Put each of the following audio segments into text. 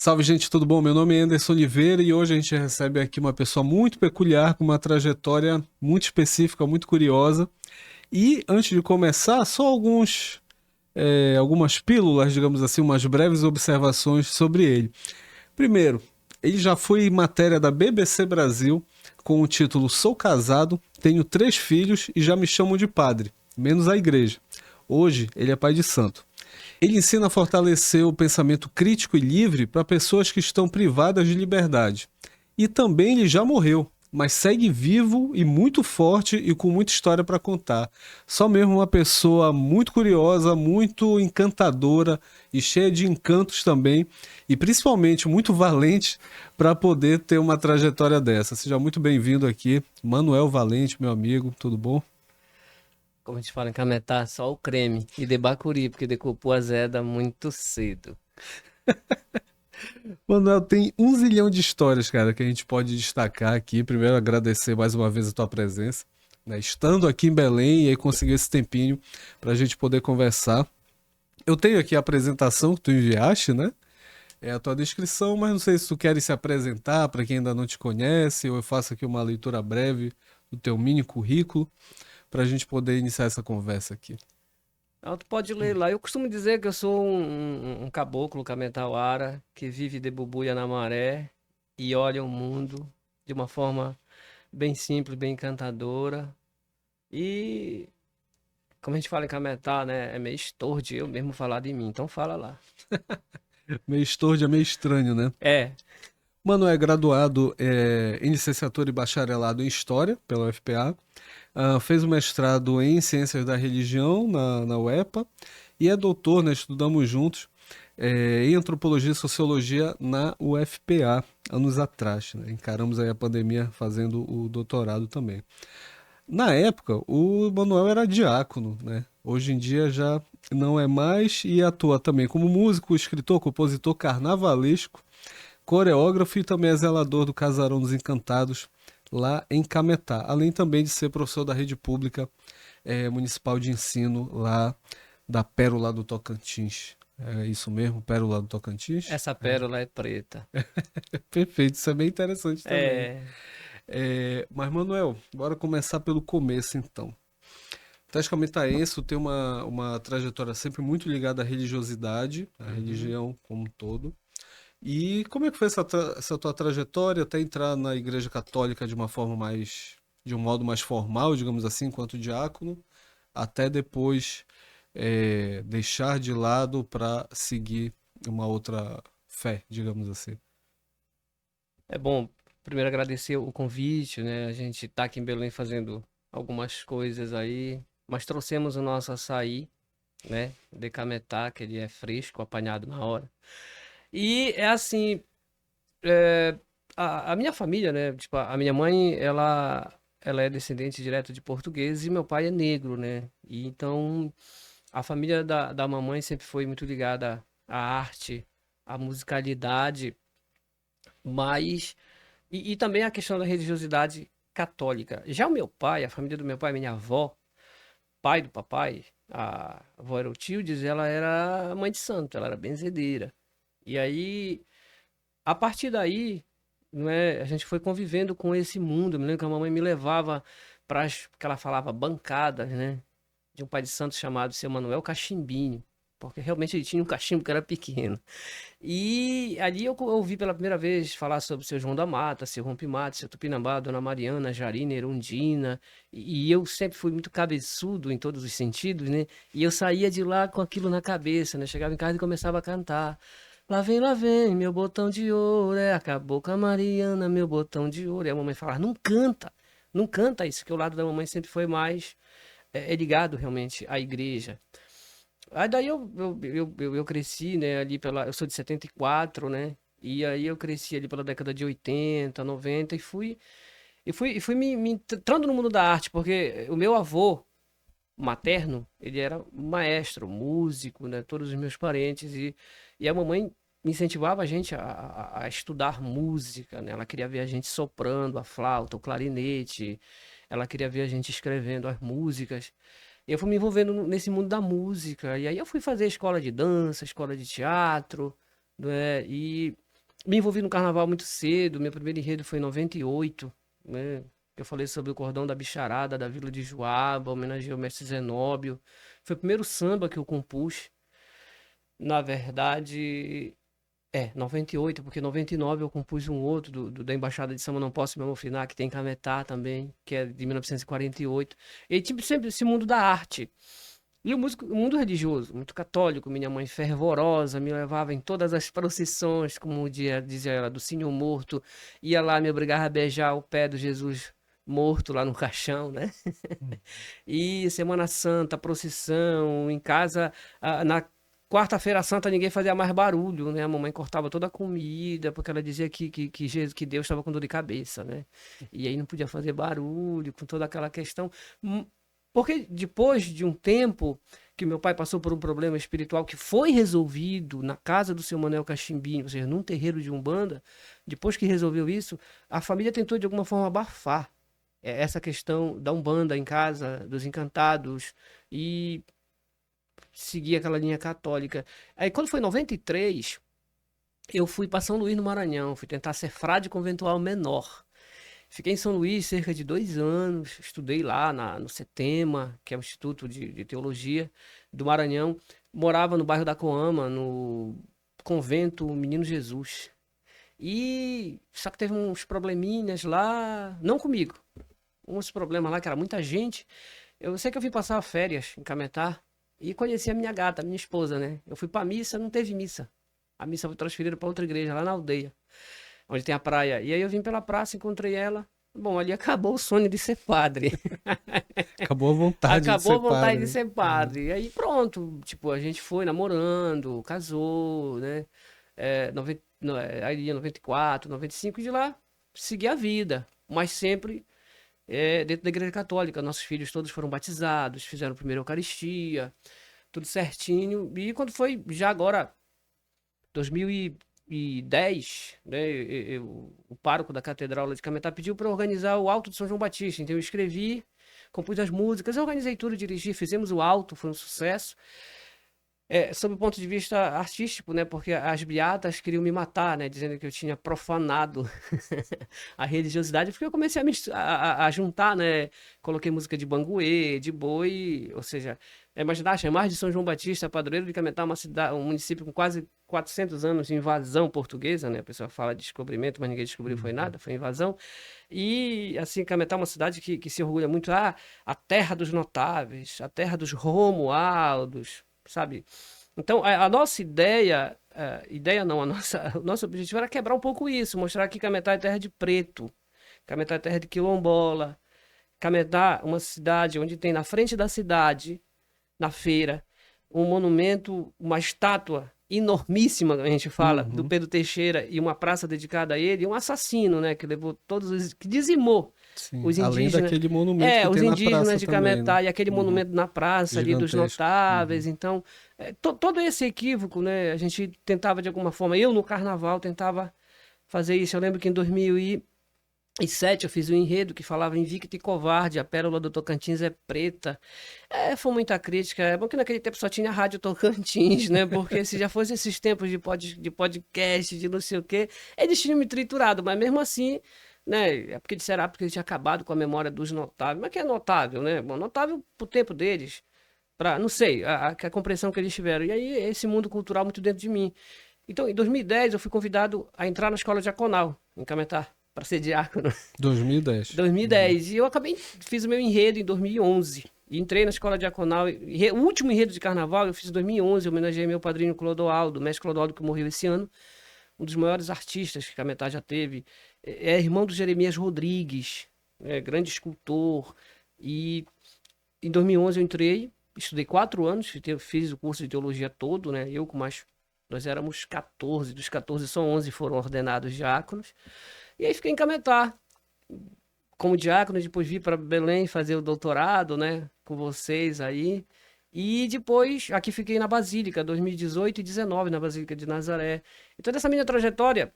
Salve, gente, tudo bom? Meu nome é Anderson Oliveira e hoje a gente recebe aqui uma pessoa muito peculiar, com uma trajetória muito específica, muito curiosa. E antes de começar, só algumas pílulas, digamos assim, umas breves observações sobre ele. Primeiro, ele já foi matéria da BBC Brasil com o título Sou casado, tenho 3 filhos e já me chamam de padre, menos a igreja. Hoje, ele é pai de santo. Ele ensina a fortalecer o pensamento crítico e livre para pessoas que estão privadas de liberdade. E também ele já morreu, mas segue vivo e muito forte e com muita história para contar. Só mesmo uma pessoa muito curiosa, muito encantadora e cheia de encantos também, e principalmente muito valente para poder ter uma trajetória dessa. Seja muito bem-vindo aqui, Manuel Valente, meu amigo, tudo bom? Como a gente fala em Cametá, só o creme. E de bacuri, porque decupou a azeda muito cedo. Manuel, tem um zilhão de histórias, cara, que a gente pode destacar aqui. Primeiro, agradecer mais uma vez a tua presença, né? Estando aqui em Belém e aí conseguir esse tempinho para a gente poder conversar. Eu tenho aqui a apresentação que tu enviaste, né? É a tua descrição, mas não sei se tu queres se apresentar para quem ainda não te conhece, ou eu faço aqui uma leitura breve do teu mini currículo para a gente poder iniciar essa conversa aqui. Então, tu pode ler lá. Eu costumo dizer que eu sou um caboclo cametauara que vive de bubuia na maré e olha o mundo de uma forma bem simples, bem encantadora. E, como a gente fala em Cametá, né? É meio estorvo de eu mesmo falar de mim. Então fala lá. Meio estorvo, é meio estranho, né? É. Mano é graduado em licenciatura e bacharelado em História pela UFPA. Fez o mestrado em Ciências da Religião na UEPA e é doutor, né, estudamos juntos, em Antropologia e Sociologia na UFPA, anos atrás. Né? Encaramos aí a pandemia fazendo o doutorado também. Na época, o Manuel era diácono, né? Hoje em dia já não é mais e atua também como músico, escritor, compositor carnavalesco, coreógrafo e também é zelador do Casarão dos Encantados, lá em Cametá, além também de ser professor da rede pública municipal de ensino lá da Pérola do Tocantins. É isso mesmo, Pérola do Tocantins? Essa pérola é preta. Perfeito, isso é bem interessante também. É. Mas, Manuel, bora começar pelo começo então. Atlético Cametaense tem uma trajetória sempre muito ligada à religiosidade, à Uhum. religião como um todo. E como é que foi essa tua trajetória até entrar na Igreja Católica de uma forma de um modo mais formal, digamos assim, enquanto diácono, até depois deixar de lado para seguir uma outra fé, digamos assim. É bom, primeiro agradecer o convite, né? A gente tá aqui em Belém fazendo algumas coisas aí, mas trouxemos o nosso açaí, né? De Cametá, que ele é fresco, apanhado na hora. E é assim, é, a minha família, né? Tipo, a minha mãe, ela é descendente direto de português e meu pai é negro, né? E então a família da mamãe sempre foi muito ligada à arte, à musicalidade, mas e também a questão da religiosidade católica. Já o meu pai, a família do meu pai, minha avó, pai do papai, a avó Erotildes, ela era mãe de santo, ela era benzedeira. E aí, a partir daí, não é, a gente foi convivendo com esse mundo. Eu me lembro que a mamãe me levava para que ela falava bancadas, né? De um pai de santo chamado Seu Manuel Cachimbinho. Porque realmente ele tinha um cachimbo que era pequeno. E ali eu ouvi pela primeira vez falar sobre o seu João da Mata, seu Rompe-Mata, seu Tupinambá, Dona Mariana, Jarina, Erundina. E eu sempre fui muito cabeçudo em todos os sentidos, né? E eu saía de lá com aquilo na cabeça, né? Chegava em casa e começava a cantar. Lá vem, meu botão de ouro, acabou com a Mariana, meu botão de ouro. E a mamãe falava, não canta, não canta isso, que o lado da mamãe sempre foi mais ligado realmente à igreja. Aí daí eu cresci, né, ali pela. Eu sou de 74, né? E aí eu cresci ali pela década de 80, 90 e fui me entrando no mundo da arte, porque o meu avô materno, ele era maestro, músico, né? Todos os meus parentes e a mamãe incentivava a gente a estudar música, né? Ela queria ver a gente soprando a flauta, o clarinete, ela queria ver a gente escrevendo as músicas. Eu fui me envolvendo nesse mundo da música. E aí eu fui fazer escola de dança, escola de teatro, né? Me envolvi no carnaval muito cedo, meu primeiro enredo foi em 98, né? Eu falei sobre o cordão da bicharada da Vila de Joaba, homenageei o mestre Zenóbio. Foi o primeiro samba que eu compus. Na verdade, 98, porque em 99 eu compus um outro da Embaixada de Samba Não Posso Me Amofinar, que tem Cametá também, que é de 1948. E aí, tipo, sempre esse mundo da arte. E o mundo religioso, muito católico, minha mãe fervorosa, me levava em todas as procissões, como dizia ela, do Senhor Morto, ia lá, me obrigava a beijar o pé do Jesus morto lá no caixão, né? E Semana Santa, procissão, em casa, na quarta-feira santa ninguém fazia mais barulho, né? A mamãe cortava toda a comida, porque ela dizia que Deus estava com dor de cabeça, né? E aí não podia fazer barulho, com toda aquela questão. Porque depois de um tempo que meu pai passou por um problema espiritual que foi resolvido na casa do seu Manuel Cachimbinho, ou seja, num terreiro de Umbanda, depois que resolveu isso, a família tentou de alguma forma abafar essa questão da Umbanda em casa, dos encantados, e seguir aquela linha católica. Aí quando foi em 93, eu fui para São Luís no Maranhão, fui tentar ser frade conventual menor. Fiquei em São Luís cerca de 2 anos, estudei lá no CETEMA, que é o Instituto de Teologia do Maranhão. Morava no bairro da Coama, no convento Menino Jesus. E só que teve uns probleminhas lá, não comigo, uns problemas lá que era muita gente. Eu sei que eu vim passar férias em Cametá e conheci a minha gata, minha esposa, né? Eu fui pra missa, não teve missa. A missa foi transferida para outra igreja lá na aldeia, onde tem a praia. E aí eu vim pela praça, encontrei ela. Bom, ali acabou o sonho de ser padre. Acabou a vontade de Acabou a ser vontade de padre. ser padre. E aí pronto, tipo, a gente foi namorando, casou, né? Aí ia 94, 95 e de lá segui a vida. Mas sempre dentro da igreja católica. Nossos filhos todos foram batizados, fizeram a primeira Eucaristia, tudo certinho. E quando foi, já agora, 2010, né, o pároco da Catedral lá de Cametá pediu para organizar o Alto de São João Batista. Então eu escrevi, compus as músicas, eu organizei tudo, dirigi, fizemos o Alto, foi um sucesso. Sob o ponto de vista artístico, né? Porque as beatas queriam me matar, né? Dizendo que eu tinha profanado a religiosidade, porque eu comecei a juntar, né? Coloquei música de Banguê, de Boi, ou seja, imaginar, chamar de São João Batista, padroeiro de Cametá, uma cidade, um município com quase 400 anos de invasão portuguesa, né? A pessoa fala de descobrimento, mas ninguém descobriu, foi nada, foi invasão. E, assim, Cametá é uma cidade que se orgulha muito, a terra dos notáveis, a terra dos Romualdos, sabe? Então, a nossa ideia não, o nosso objetivo era quebrar um pouco isso, mostrar que Cametá é terra de preto, Cametá é terra de quilombola, Cametá, uma cidade onde tem na frente da cidade, na feira, um monumento, uma estátua enormíssima, a gente fala, do Uhum. Pedro Teixeira e uma praça dedicada a ele, um assassino, né, que levou que dizimou Sim. os Além indígenas, daquele monumento que os tem na indígenas praça de também, né? Cametá e aquele Uhum. monumento na praça ali dos Gigantesco. notáveis. Uhum. Então, todo esse equívoco, né? A gente tentava de alguma forma, eu no carnaval tentava fazer isso. Eu lembro que em 2007 eu fiz um enredo que falava Invicta e Covarde, a pérola do Tocantins é preta. Foi muita crítica. É bom que naquele tempo só tinha a Rádio Tocantins, né? Porque se já fosse esses tempos de podcast, de não sei o quê, eles tinham me triturado, mas mesmo assim, né? É porque disseram, porque eles tinham acabado com a memória dos notáveis. Mas que é notável, né? Bom, notável pro tempo deles, não sei, a compreensão que eles tiveram. E aí, esse mundo cultural muito dentro de mim. Então, em 2010, eu fui convidado a entrar na escola diaconal, em Cametá, para ser diácono. 2010. Uhum. 2010. E eu fiz o meu enredo em 2011. E entrei na escola diaconal. O último enredo de carnaval eu fiz em 2011. Eu homenageei meu padrinho Clodoaldo, mestre Clodoaldo, que morreu esse ano. Um dos maiores artistas que Cametá já teve. É irmão do Jeremias Rodrigues, grande escultor. E em 2011 eu entrei, estudei 4 anos, fiz o curso de teologia todo, né? Eu com mais. Nós éramos 14, dos 14 só 11 foram ordenados diáconos. E aí fiquei em Cametá como diácono, depois vim para Belém fazer o doutorado, né, com vocês aí. E depois aqui fiquei na Basílica, 2018 e 2019 na Basílica de Nazaré. Então, dessa minha trajetória,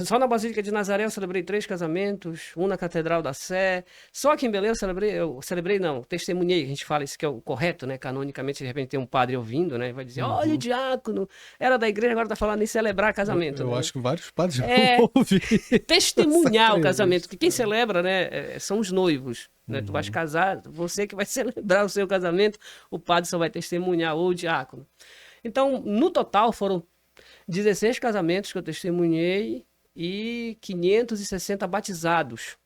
Só na Basílica de Nazaré eu celebrei 3 casamentos, um na Catedral da Sé. Só aqui em Belém eu celebrei não, testemunhei, a gente fala isso que é o correto, né? Canonicamente, de repente tem um padre ouvindo, né? Vai dizer, olha o diácono, era da igreja, agora tá falando em celebrar casamento, Eu né? acho que vários padres vão É ouvir testemunhar essa o casamento, entrevista. que quem celebra, né, são os noivos, né? Tu vais casar, você que vai celebrar o seu casamento, o padre só vai testemunhar, ou o diácono. Então, no total, foram 16 casamentos que eu testemunhei e 560 batizados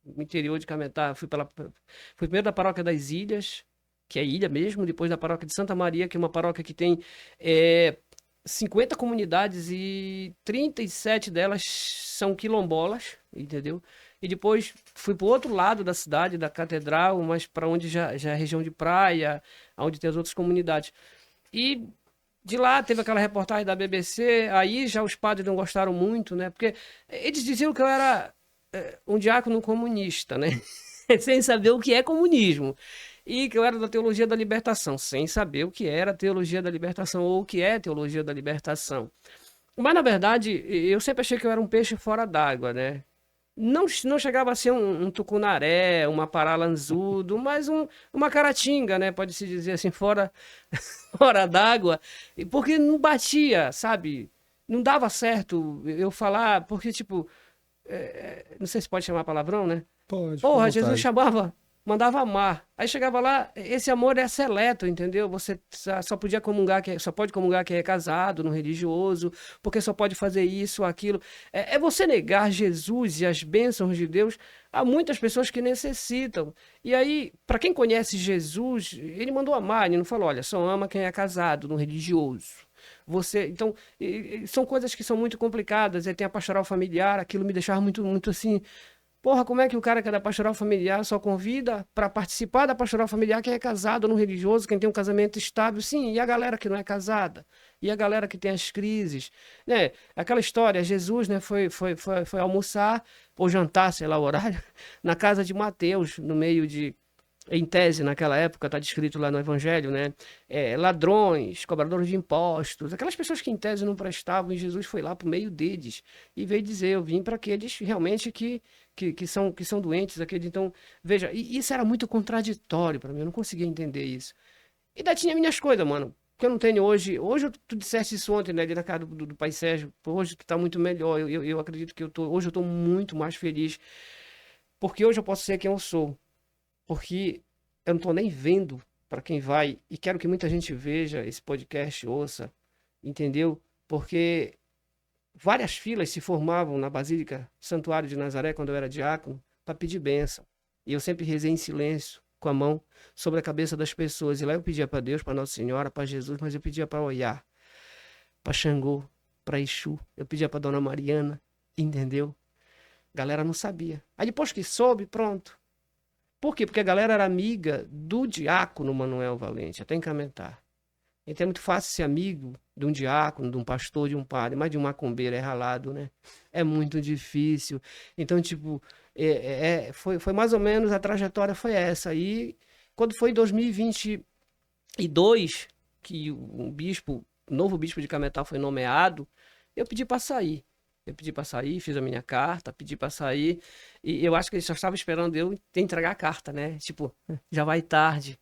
no interior de Cametá. Fui primeiro da paróquia das Ilhas, que é ilha mesmo, depois da paróquia de Santa Maria, que é uma paróquia que tem 50 comunidades e 37 delas são quilombolas, entendeu? E depois fui para o outro lado da cidade, da catedral, mas para onde já é região de praia, onde tem as outras comunidades. E de lá teve aquela reportagem da BBC, aí já os padres não gostaram muito, né? Porque eles diziam que eu era um diácono comunista, né? Sem saber o que é comunismo. E que eu era da teologia da libertação, sem saber o que era teologia da libertação ou o que é teologia da libertação. Mas, na verdade, eu sempre achei que eu era um peixe fora d'água, né? Não chegava a ser um tucunaré, uma paralanzudo, mas uma caratinga, né? Pode-se dizer assim, fora d'água, porque não batia, sabe? Não dava certo eu falar, porque, tipo, não sei se pode chamar palavrão, né? Pode, fica à Porra, Jesus vontade. mandava amar. Aí chegava lá, esse amor é seleto, entendeu? Você só podia comungar, só pode comungar quem é casado, no religioso, porque só pode fazer isso, aquilo. É você negar Jesus e as bênçãos de Deus a muitas pessoas que necessitam. E aí, para quem conhece Jesus, ele mandou amar, ele não falou, olha, só ama quem é casado, no religioso. Então, são coisas que são muito complicadas. Aí tem a pastoral familiar, aquilo me deixava muito, muito assim. Porra, como é que o cara que é da pastoral familiar só convida para participar da pastoral familiar quem é casado no religioso, quem tem um casamento estável? Sim, e a galera que não é casada? E a galera que tem as crises? Né? Aquela história, Jesus, né, foi almoçar, ou jantar, sei lá o horário, na casa de Mateus, no meio de em tese, naquela época, está descrito lá no Evangelho, né? Ladrões, cobradores de impostos, aquelas pessoas que em tese não prestavam, e Jesus foi lá para o meio deles e veio dizer: eu vim para aqueles realmente que são doentes, aqueles. Então, veja, e isso era muito contraditório para mim, eu não conseguia entender isso. E daí tinha minhas coisas, mano. Que eu não tenho hoje. Hoje tu disseste isso ontem, né? Ali na casa do Pai Sérgio. Pô, hoje tu tá muito melhor. Eu acredito que hoje eu tô muito mais feliz. Porque hoje eu posso ser quem eu sou. Porque eu não estou nem vendo para quem vai, e quero que muita gente veja esse podcast, ouça, entendeu? Porque várias filas se formavam na Basílica Santuário de Nazaré, quando eu era diácono, para pedir bênção. E eu sempre rezei em silêncio, com a mão sobre a cabeça das pessoas. E lá eu pedia para Deus, para Nossa Senhora, para Jesus, mas eu pedia para Oiá, para Xangô, para Exu, eu pedia para Dona Mariana, entendeu? A galera não sabia. Aí depois que soube, pronto. Por quê? Porque a galera era amiga do diácono Manuel Valente, até encamentar. Então é muito fácil ser amigo de um diácono, de um pastor, de um padre, mas de um macumbeiro é ralado, né? É muito difícil. Então, tipo, foi mais ou menos, a trajetória foi essa. E quando foi em 2022, que o novo bispo de Cametá foi nomeado, eu pedi para sair. Eu pedi para sair, fiz a minha carta, pedi para sair, e eu acho que ele só estava esperando eu entregar a carta, né? Tipo, já vai tarde.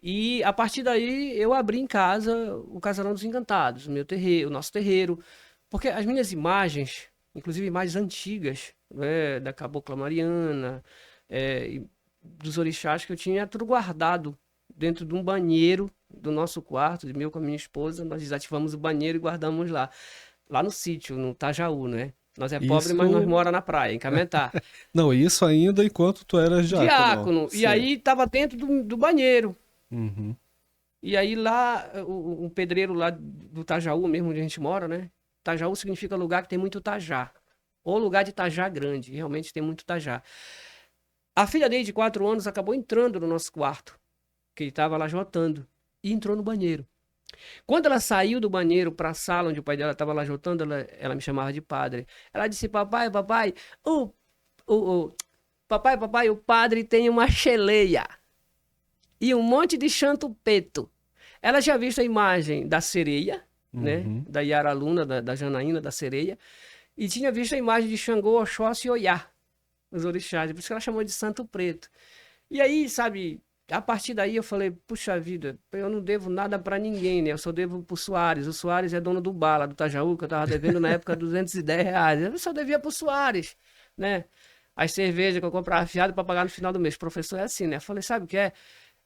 E a partir daí eu abri em casa o Casarão dos Encantados, o meu terreiro, o nosso terreiro, porque as minhas imagens, inclusive imagens antigas, né, da Cabocla Mariana, e dos orixás que eu tinha tudo guardado dentro de um banheiro do nosso quarto, de meu com a minha esposa, nós desativamos o banheiro e guardamos lá no sítio, no Tajaú, né? Nós é pobre, mas nós Isso. mora na praia, em Cametá. Não, isso ainda enquanto tu eras diácono, ó. Diácono, e Sim. aí tava dentro do banheiro. Uhum. E aí lá, um pedreiro lá do Tajaú mesmo, onde a gente mora, né? Tajaú significa lugar que tem muito tajá. Ou lugar de tajá grande, realmente tem muito tajá. A filha dele, de 4 anos, acabou entrando no nosso quarto, que ele estava lá jotando, e entrou no banheiro. Quando ela saiu do banheiro para a sala onde o pai dela estava lá jotando, ela me chamava de padre. Ela disse: papai, o, papai, o padre tem uma cheleia e um monte de chanto preto. Ela já viu a imagem da sereia, né? Uhum. Da Yara Luna, da Janaína, da sereia. e tinha visto a imagem de Xangô, Oxóssi e Oiá, os orixás, por isso que ela chamou de Santo Preto. E aí, sabe, a partir daí eu falei, puxa vida, eu não devo nada pra ninguém, né? Eu só devo pro Soares. O Soares é dono do bar lá do Tajaú, que eu tava devendo na época R$ 210. Eu só devia pro Soares, né? As cervejas que eu comprava fiado pra pagar no final do mês. O professor é assim, né? Eu falei, sabe o que é?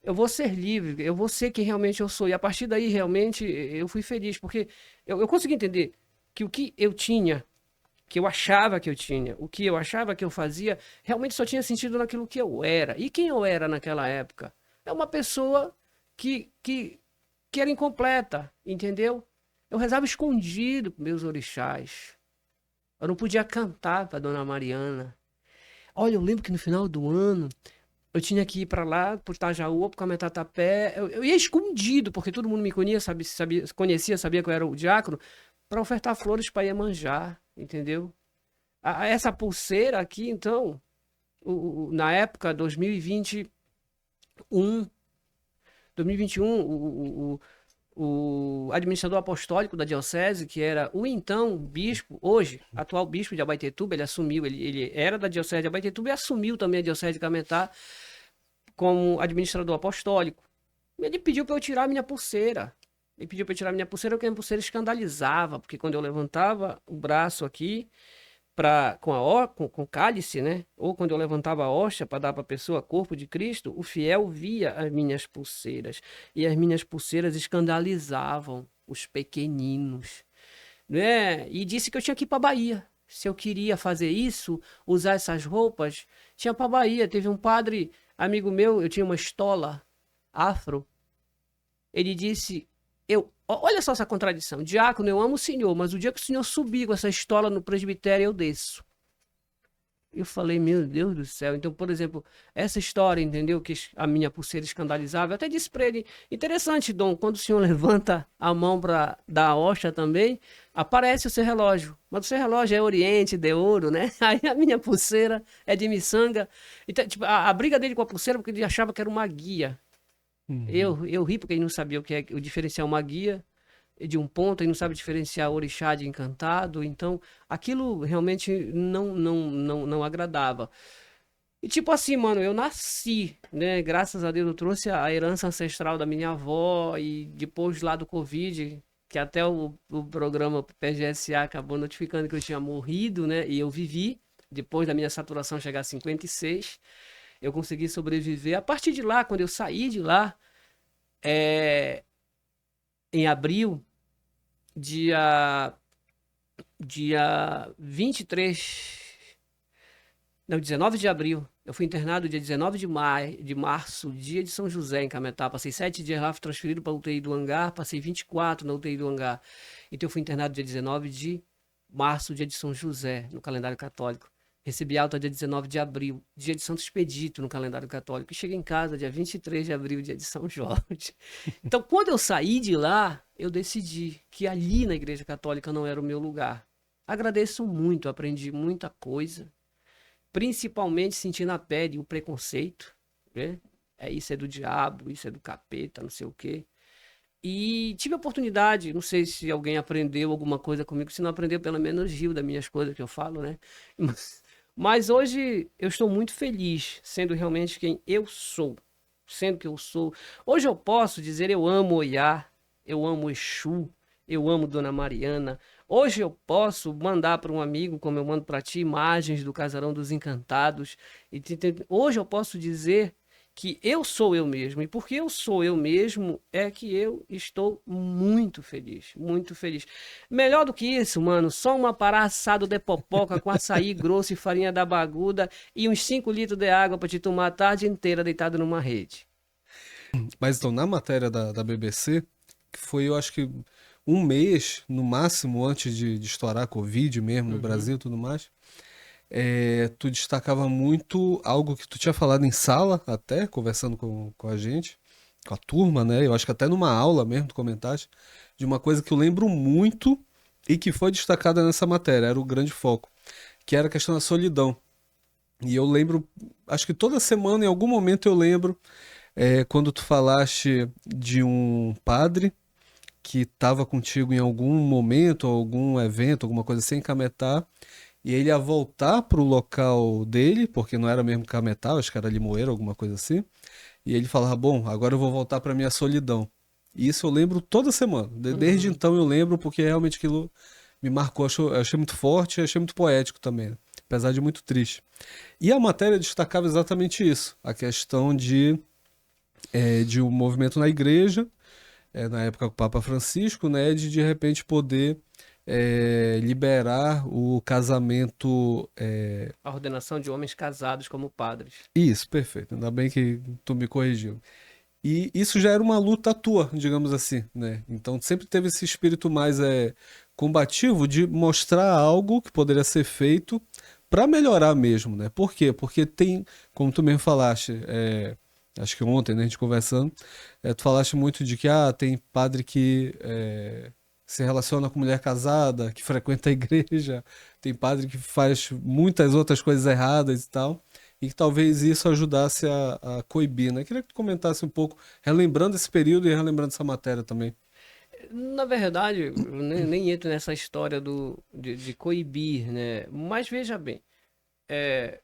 Eu vou ser livre, eu vou ser quem realmente eu sou. E a partir daí, realmente, eu fui feliz, porque eu consegui entender que o que eu tinha, que eu achava que eu tinha, o que eu achava que eu fazia, realmente só tinha sentido naquilo que eu era. E quem eu era naquela época? É uma pessoa que, que, que era incompleta, entendeu? Eu rezava escondido com meus orixás. Eu não podia cantar para Dona Mariana. Olha, eu lembro que no final do ano eu tinha que ir para lá, pro Itajaú, pro Cametá-Tapé. Eu ia escondido, porque todo mundo me conhecia, conhecia, sabia que eu era o diácono, para ofertar flores para Iemanjá, entendeu? Essa pulseira aqui, então, na época, 2021, o administrador apostólico da diocese, que era o então bispo, hoje, atual bispo de Abaetetuba, ele assumiu, ele era da diocese de Abaetetuba e assumiu também a diocese de Cametá como administrador apostólico. Ele pediu para eu tirar a minha pulseira. Ele pediu para eu tirar a minha pulseira, porque a minha pulseira escandalizava, porque quando eu levantava o braço aqui, com o cálice, né? Ou quando eu levantava a hóstia para dar para a pessoa corpo de Cristo, o fiel via as minhas pulseiras. E as minhas pulseiras escandalizavam os pequeninos, né? E disse que eu tinha que ir para Bahia. Se eu queria fazer isso, usar essas roupas, tinha para Bahia. Teve um padre, amigo meu, eu tinha uma estola afro. Ele disse, olha só essa contradição. Diácono, eu amo o senhor, mas o dia que o senhor subir com essa estola no presbitério, eu desço. Eu falei, meu Deus do céu. Então, por exemplo, essa história, entendeu? Que a minha pulseira escandalizava. Eu até disse para ele, interessante, Dom, quando o senhor levanta a mão para dar a hóstia também, aparece o seu relógio. Mas o seu relógio é Oriente, de ouro, né? Aí a minha pulseira é de miçanga. Então, tipo, a briga dele com a pulseira, porque ele achava que era uma guia. Eu ri porque ele não sabia o que é o diferenciar uma guia de um ponto, ele não sabe diferenciar orixá de encantado, então aquilo realmente não agradava. E tipo assim, mano, eu nasci, né? Graças a Deus eu trouxe a herança ancestral da minha avó e depois lá do Covid, que até o programa PGSA acabou notificando que eu tinha morrido, né? E eu vivi, depois da minha saturação chegar a 56, eu consegui sobreviver. A partir de lá, quando eu saí de lá, é, em abril, dia, dia 23, não, 19 de abril. Eu fui internado dia 19 de março, dia de São José, em Cametá. Passei 7 dias lá, fui transferido para a UTI do Hangar, passei 24 na UTI do Hangar. Então eu fui internado dia 19 de março, dia de São José, no calendário católico. Recebi alta dia 19 de abril, dia de Santo Expedito no calendário católico. E cheguei em casa dia 23 de abril, dia de São Jorge. Então, quando eu saí de lá, eu decidi que ali na Igreja Católica não era o meu lugar. Agradeço muito, aprendi muita coisa, principalmente senti na pele o preconceito, né? Isso é do diabo, isso é do capeta, não sei o quê. E tive a oportunidade, não sei se alguém aprendeu alguma coisa comigo, se não aprendeu, pelo menos riu das minhas coisas que eu falo, né? Mas hoje eu estou muito feliz, sendo realmente quem eu sou, sendo que eu sou. Hoje eu posso dizer eu amo Oiá, eu amo Exu, eu amo Dona Mariana. Hoje eu posso mandar para um amigo, como eu mando para ti, imagens do Casarão dos Encantados. Hoje eu posso dizer que eu sou eu mesmo. E porque eu sou eu mesmo, é que eu estou muito feliz, muito feliz. Melhor do que isso, mano, só uma pará assado de popoca com açaí grosso e farinha da baguda e uns 5 litros de água para te tomar a tarde inteira deitado numa rede. Mas então, na matéria da BBC, que foi, eu acho que um mês, no máximo, antes de estourar a Covid mesmo no Uhum. Brasil e tudo mais, tu destacava muito algo que tu tinha falado em sala, até, conversando com a gente, com a turma, né? Eu acho que até numa aula mesmo, tu comentaste, de uma coisa que eu lembro muito e que foi destacada nessa matéria, era o grande foco, que era a questão da solidão. E eu lembro, acho que toda semana, em algum momento eu lembro, quando tu falaste de um padre que estava contigo em algum momento, algum evento, alguma coisa sem Cametá, e ele ia voltar pro local dele, porque não era mesmo Cametá, acho que era Limoeiro, alguma coisa assim. E ele falava, bom, agora eu vou voltar para minha solidão. E isso eu lembro toda semana. Desde Uhum. então eu lembro, porque realmente aquilo me marcou. Eu achei muito forte, eu achei muito poético também, né? Apesar de muito triste. E a matéria destacava exatamente isso, a questão de um movimento na igreja, na época com o Papa Francisco, né, de repente poder liberar o casamento. A ordenação de homens casados como padres. Isso, perfeito. Ainda bem que tu me corrigiu. E isso já era uma luta tua, digamos assim, né? Então sempre teve esse espírito mais combativo de mostrar algo que poderia ser feito para melhorar mesmo, né? Por quê? Porque tem, como tu mesmo falaste, acho que ontem, né, a gente conversando, tu falaste muito de que tem padre que se relaciona com mulher casada, que frequenta a igreja, tem padre que faz muitas outras coisas erradas e tal e que talvez isso ajudasse a coibir, né? Queria que tu comentasse um pouco, relembrando esse período e relembrando essa matéria também. Na verdade, eu nem entro nessa história de coibir, né? Mas veja bem, é,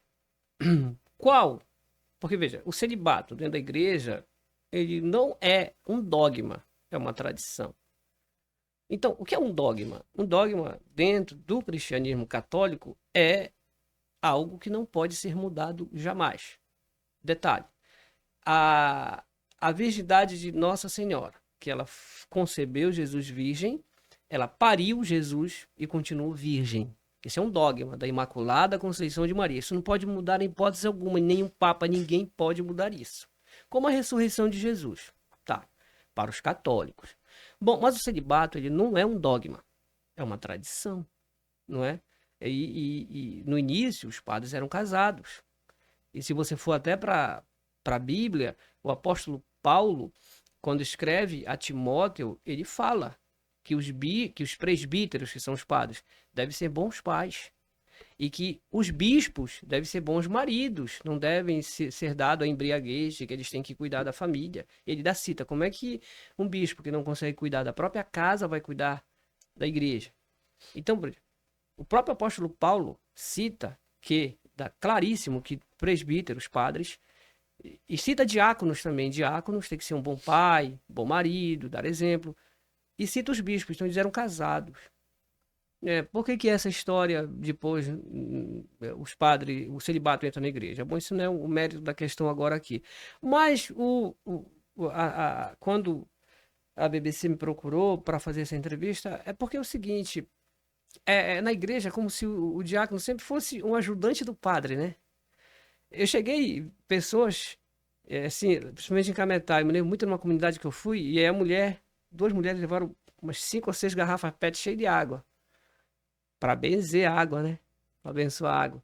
qual? Porque veja, o celibato dentro da igreja, ele não é um dogma, é uma tradição. Então, o que é um dogma? Um dogma dentro do cristianismo católico é algo que não pode ser mudado jamais. Detalhe, a, a virgindade de Nossa Senhora, que ela concebeu Jesus virgem, ela pariu Jesus e continuou virgem. Esse é um dogma da Imaculada Conceição de Maria. Isso não pode mudar em hipótese alguma, nenhum papa, ninguém pode mudar isso. Como a ressurreição de Jesus, tá? Para os católicos. Bom, mas o celibato ele não é um dogma, é uma tradição, não é? E no início os padres eram casados. E se você for até para a Bíblia, o apóstolo Paulo, quando escreve a Timóteo, ele fala que os presbíteros, que são os padres, devem ser bons pais. E que os bispos devem ser bons maridos, não devem ser dados a embriaguez, que eles têm que cuidar da família. Ele dá cita, como é que um bispo que não consegue cuidar da própria casa vai cuidar da igreja? Então, o próprio apóstolo Paulo cita que, dá claríssimo que presbíteros, padres, e cita diáconos também. Diáconos tem que ser um bom pai, bom marido, dar exemplo. E cita os bispos, então eles eram casados. Por que que essa história, depois, os padres, o celibato entra na igreja? Bom, isso não é o mérito da questão agora aqui. Mas quando a BBC me procurou para fazer essa entrevista, é porque é o seguinte, na igreja é como se o diácono sempre fosse um ajudante do padre, né? Eu cheguei, pessoas, assim, principalmente em Cametá, eu me lembro muito numa comunidade que eu fui, e aí duas mulheres levaram umas 5 ou 6 garrafas PET cheias de água, para benzer a água, né? Para abençoar a água.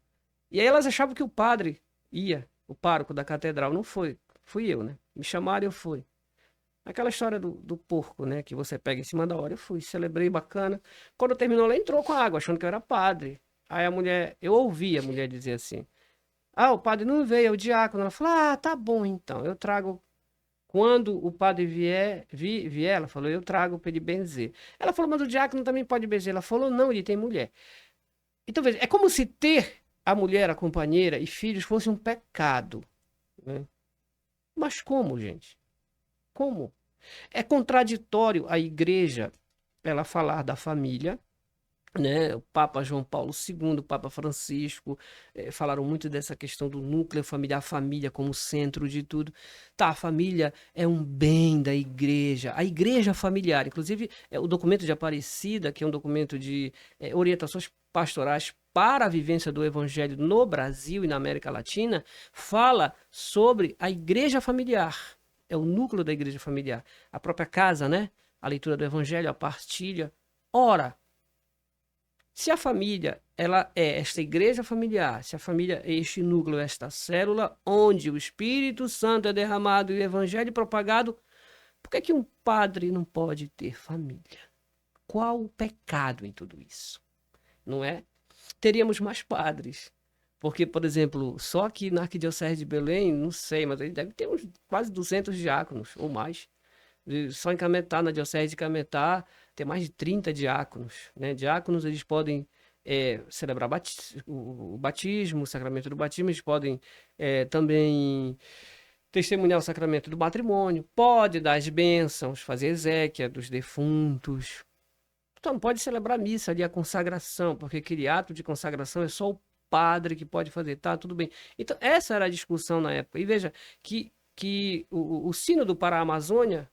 E aí elas achavam que o padre ia, o pároco da catedral, não foi, fui eu, né? Me chamaram e eu fui. Aquela história do porco, né? Que você pega em cima da hora. Eu fui, celebrei bacana. Quando terminou, ela entrou com a água, achando que eu era padre. Aí a mulher, eu ouvi a mulher dizer assim: o padre não veio, é o diácono. Ela falou: tá bom então, eu trago. Quando o padre vier, ela falou: eu trago para ele benzer. Ela falou: mas o diácono também pode benzer. Ela falou: não, ele tem mulher. Então veja, é como se ter a mulher, a companheira e filhos fosse um pecado, né? Mas como, gente? Como? É contraditório a igreja ela falar da família, né? O Papa João Paulo II, o Papa Francisco, falaram muito dessa questão do núcleo familiar, a família como centro de tudo. Tá, a família é um bem da igreja, a igreja familiar, inclusive o documento de Aparecida, que é um documento de orientações pastorais para a vivência do evangelho no Brasil e na América Latina, fala sobre a igreja familiar. É o núcleo da igreja familiar. A própria casa, né? A leitura do evangelho, a partilha. Ora, se a família ela é esta igreja familiar, se a família é este núcleo, esta célula, onde o Espírito Santo é derramado e o evangelho propagado, por que que um padre não pode ter família? Qual o pecado em tudo isso? Não é? Teríamos mais padres. Porque, por exemplo, só aqui na Arquidiocese de Belém, não sei, mas ele deve ter uns quase 200 diáconos ou mais. Só em Cametá, na diocese de Cametá, tem mais de 30 diáconos, né? Diáconos, eles podem celebrar o batismo, o sacramento do batismo, eles podem também testemunhar o sacramento do matrimônio, pode dar as bênçãos, fazer exéquia dos defuntos. Então, não pode celebrar missa ali, a consagração, porque aquele ato de consagração é só o padre que pode fazer, tá? Tudo bem. Então, essa era a discussão na época. E veja que o Sínodo para a Amazônia,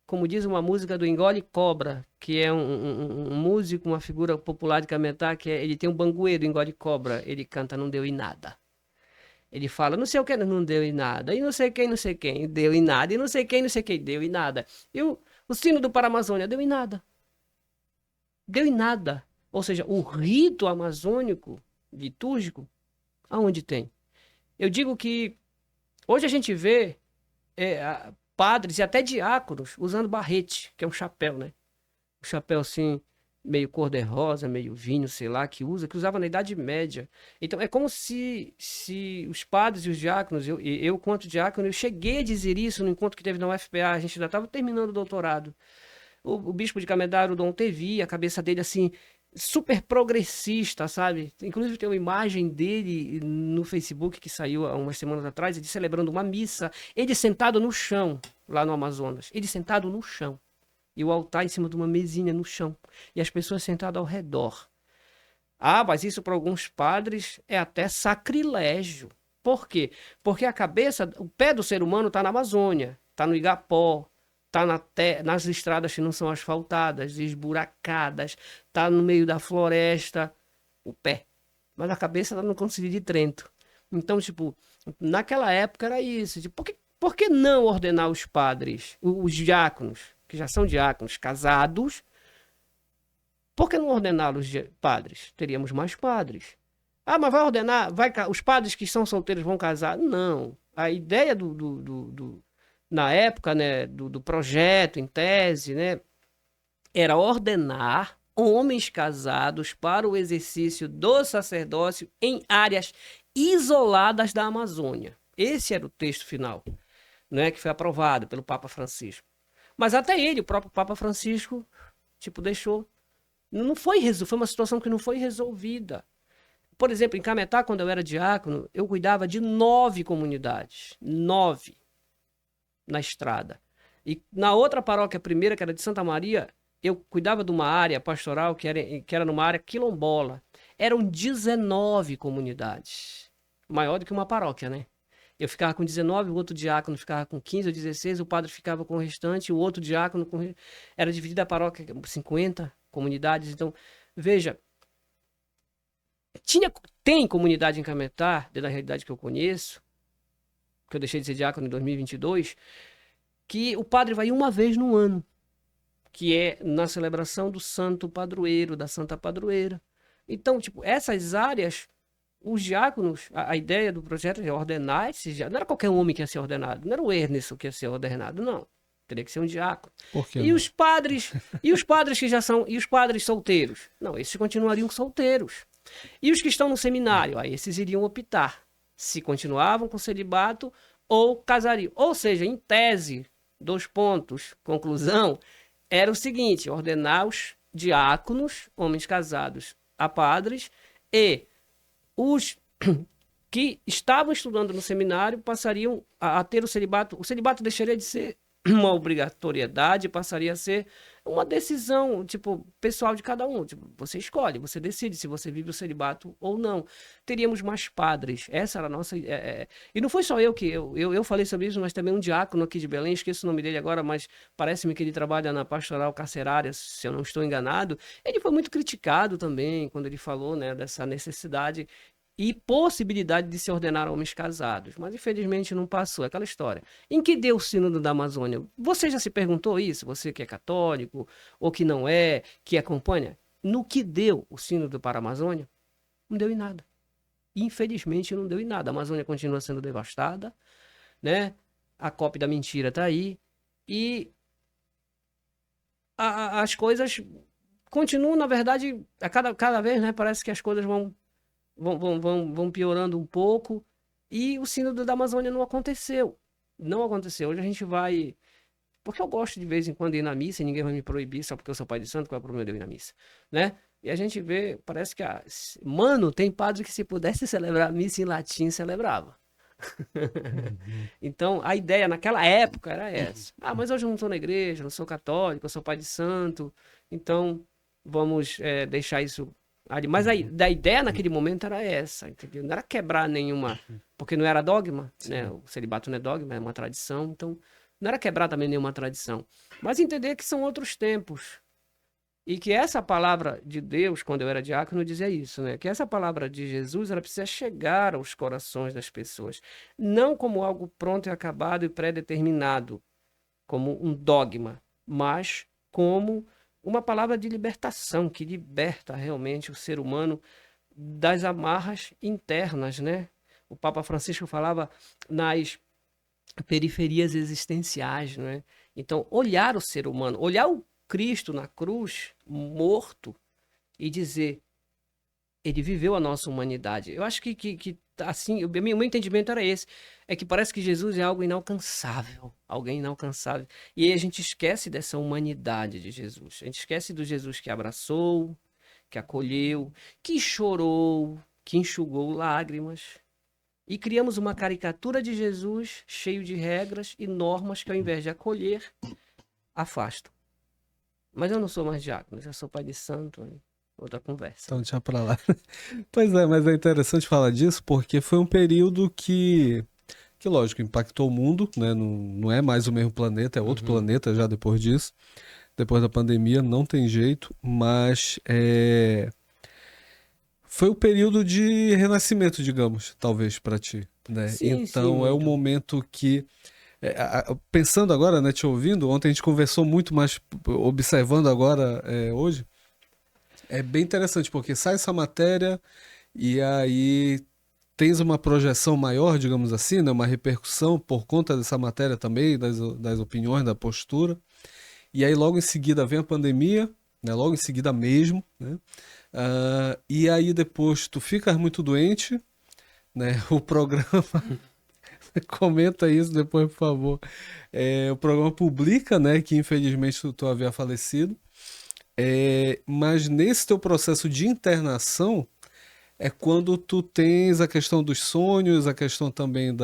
como diz uma música do Engole Cobra, que é um músico, uma figura popular de Cametá, ele tem um banguê do Engole Cobra, ele canta Não Deu em Nada. Ele fala, não sei o que, não deu em nada, e não sei quem, deu em nada, e não sei quem, deu em nada. E o Sínodo para a Amazônia deu em nada. Deu em nada. Ou seja, o rito amazônico litúrgico, aonde tem? Eu digo que hoje a gente vê padres e até diáconos usando barrete, que é um chapéu, né? Um chapéu assim, meio cor-de-rosa, meio vinho, sei lá, que usava na Idade Média. Então é como se os padres e os diáconos, eu quanto diácono, eu cheguei a dizer isso no encontro que teve na UFPA, a gente ainda estava terminando o doutorado. O bispo de Camedário, o Dom Tevi, a cabeça dele assim, super progressista, sabe? Inclusive tem uma imagem dele no Facebook que saiu há umas semanas atrás, ele celebrando uma missa, ele sentado no chão, lá no Amazonas. Ele sentado no chão. E o altar em cima de uma mesinha no chão. E as pessoas sentadas ao redor. Ah, mas isso para alguns padres é até sacrilégio. Por quê? Porque a cabeça, o pé do ser humano está na Amazônia, está no Igapó, está nas estradas que não são asfaltadas, esburacadas, está no meio da floresta, o pé. Mas a cabeça está no Concílio de Trento. Então, tipo, naquela época era isso. Tipo, por que não ordenar os padres, os diáconos, que já são diáconos casados, por que não ordená-los padres? Teríamos mais padres. Ah, mas vai ordenar, os padres que são solteiros vão casar? Não. A ideia na época, né, do projeto em tese, né, era ordenar homens casados para o exercício do sacerdócio em áreas isoladas da Amazônia. Esse era o texto final, né, que foi aprovado pelo Papa Francisco. Mas até ele, o próprio Papa Francisco, tipo, deixou. Não foi uma situação que não foi resolvida. Por exemplo, em Cametá, quando eu era diácono, eu cuidava de 9 comunidades. 9 na estrada. E na outra paróquia primeira, que era de Santa Maria, eu cuidava de uma área pastoral que era numa área quilombola. Eram 19 comunidades. Maior do que uma paróquia, né? Eu ficava com 19, o outro diácono ficava com 15 ou 16, o padre ficava com o restante, o outro diácono com... Era dividida a paróquia em 50 comunidades. Então, veja, tem comunidade em Cametá, da realidade que eu conheço, que eu deixei de ser diácono em 2022, que o padre vai uma vez no ano, que é na celebração do santo padroeiro, da santa padroeira. Então, tipo, essas áreas, os diáconos, a ideia do projeto é ordenar esses diáconos. Não era qualquer homem que ia ser ordenado, não era o Ernest que ia ser ordenado, não. Teria que ser um diácono. Por que E não? os padres, que já são, e os padres solteiros? Não, esses continuariam solteiros. E os que estão no seminário? Aí esses iriam optar se continuavam com celibato ou casariam. Ou seja, em tese, 2 pontos, conclusão, era o seguinte: ordenar os diáconos, homens casados, a padres, e os que estavam estudando no seminário passariam a ter o celibato. O celibato deixaria de ser uma obrigatoriedade, passaria a ser uma decisão, tipo, pessoal de cada um. Tipo, você escolhe, você decide se você vive o celibato ou não. Teríamos mais padres. Essa era a nossa... E não foi só eu que... Eu falei sobre isso, mas também um diácono aqui de Belém, esqueço o nome dele agora, mas parece-me que ele trabalha na pastoral carcerária, se eu não estou enganado. Ele foi muito criticado também, quando ele falou, né, dessa necessidade e possibilidade de se ordenar homens casados. Mas infelizmente não passou, aquela história. Em que deu o Sínodo da Amazônia? Você já se perguntou isso? Você que é católico, ou que não é, que acompanha? No que deu o Sínodo para a Amazônia? Não deu em nada. Infelizmente não deu em nada. A Amazônia continua sendo devastada, né? A cópia da mentira está aí. E as coisas continuam, na verdade, cada vez, né? Parece que as coisas vão piorando um pouco, e o Sínodo da Amazônia não aconteceu. Não aconteceu. Hoje a gente vai Porque eu gosto de vez em quando de ir na missa e ninguém vai me proibir só porque eu sou pai de santo, qual é o problema de eu ir na missa, né? E a gente vê, parece que, mano, tem padre que se pudesse celebrar a missa em latim, celebrava. Uhum. Então, a ideia naquela época era essa. Ah, mas hoje eu não estou na igreja, não sou católico, eu sou pai de santo, então vamos deixar isso ali. Mas Uhum. da ideia naquele momento era essa, entendeu? Não era quebrar nenhuma, porque não era dogma, né? Sim. O celibato não é dogma, é uma tradição, então não era quebrar também nenhuma tradição. Mas entender que são outros tempos. E que essa palavra de Deus, quando eu era diácono, dizia isso, né? Que essa palavra de Jesus, ela precisa chegar aos corações das pessoas, não como algo pronto e acabado e pré-determinado, como um dogma, mas como uma palavra de libertação, que liberta realmente o ser humano das amarras internas, né? O Papa Francisco falava nas periferias existenciais, não é? Então, olhar o ser humano, olhar o Cristo na cruz, morto, e dizer, ele viveu a nossa humanidade. Eu acho que assim, o meu entendimento era esse, é que parece que Jesus é algo inalcançável, alguém inalcançável. E aí a gente esquece dessa humanidade de Jesus. A gente esquece do Jesus que abraçou, que acolheu, que chorou, que enxugou lágrimas. E criamos uma caricatura de Jesus cheio de regras e normas que, ao invés de acolher, afastam. Mas eu não sou mais diácono, eu sou pai de santo, outra conversa, Então né? deixa pra lá. Pois é, mas é interessante falar disso porque foi um período que lógico, impactou o mundo, né? Não, não é mais o mesmo planeta, é outro Uhum. planeta já depois disso. Depois da pandemia, não tem jeito, mas foi o período de renascimento, digamos, talvez para ti, né? Sim, sim, Então é o muito. momento que pensando agora, né, te ouvindo, ontem a gente conversou muito mais observando agora hoje, é bem interessante porque sai essa matéria e aí tens uma projeção maior, digamos assim, né, uma repercussão por conta dessa matéria também, das opiniões, da postura. E aí logo em seguida vem a pandemia, né, logo em seguida mesmo, né? E aí depois tu ficas muito doente, né? O programa comenta isso depois, por favor. O programa publica, né, que infelizmente tu havia falecido. Mas nesse teu processo de internação é quando tu tens a questão dos sonhos, a questão também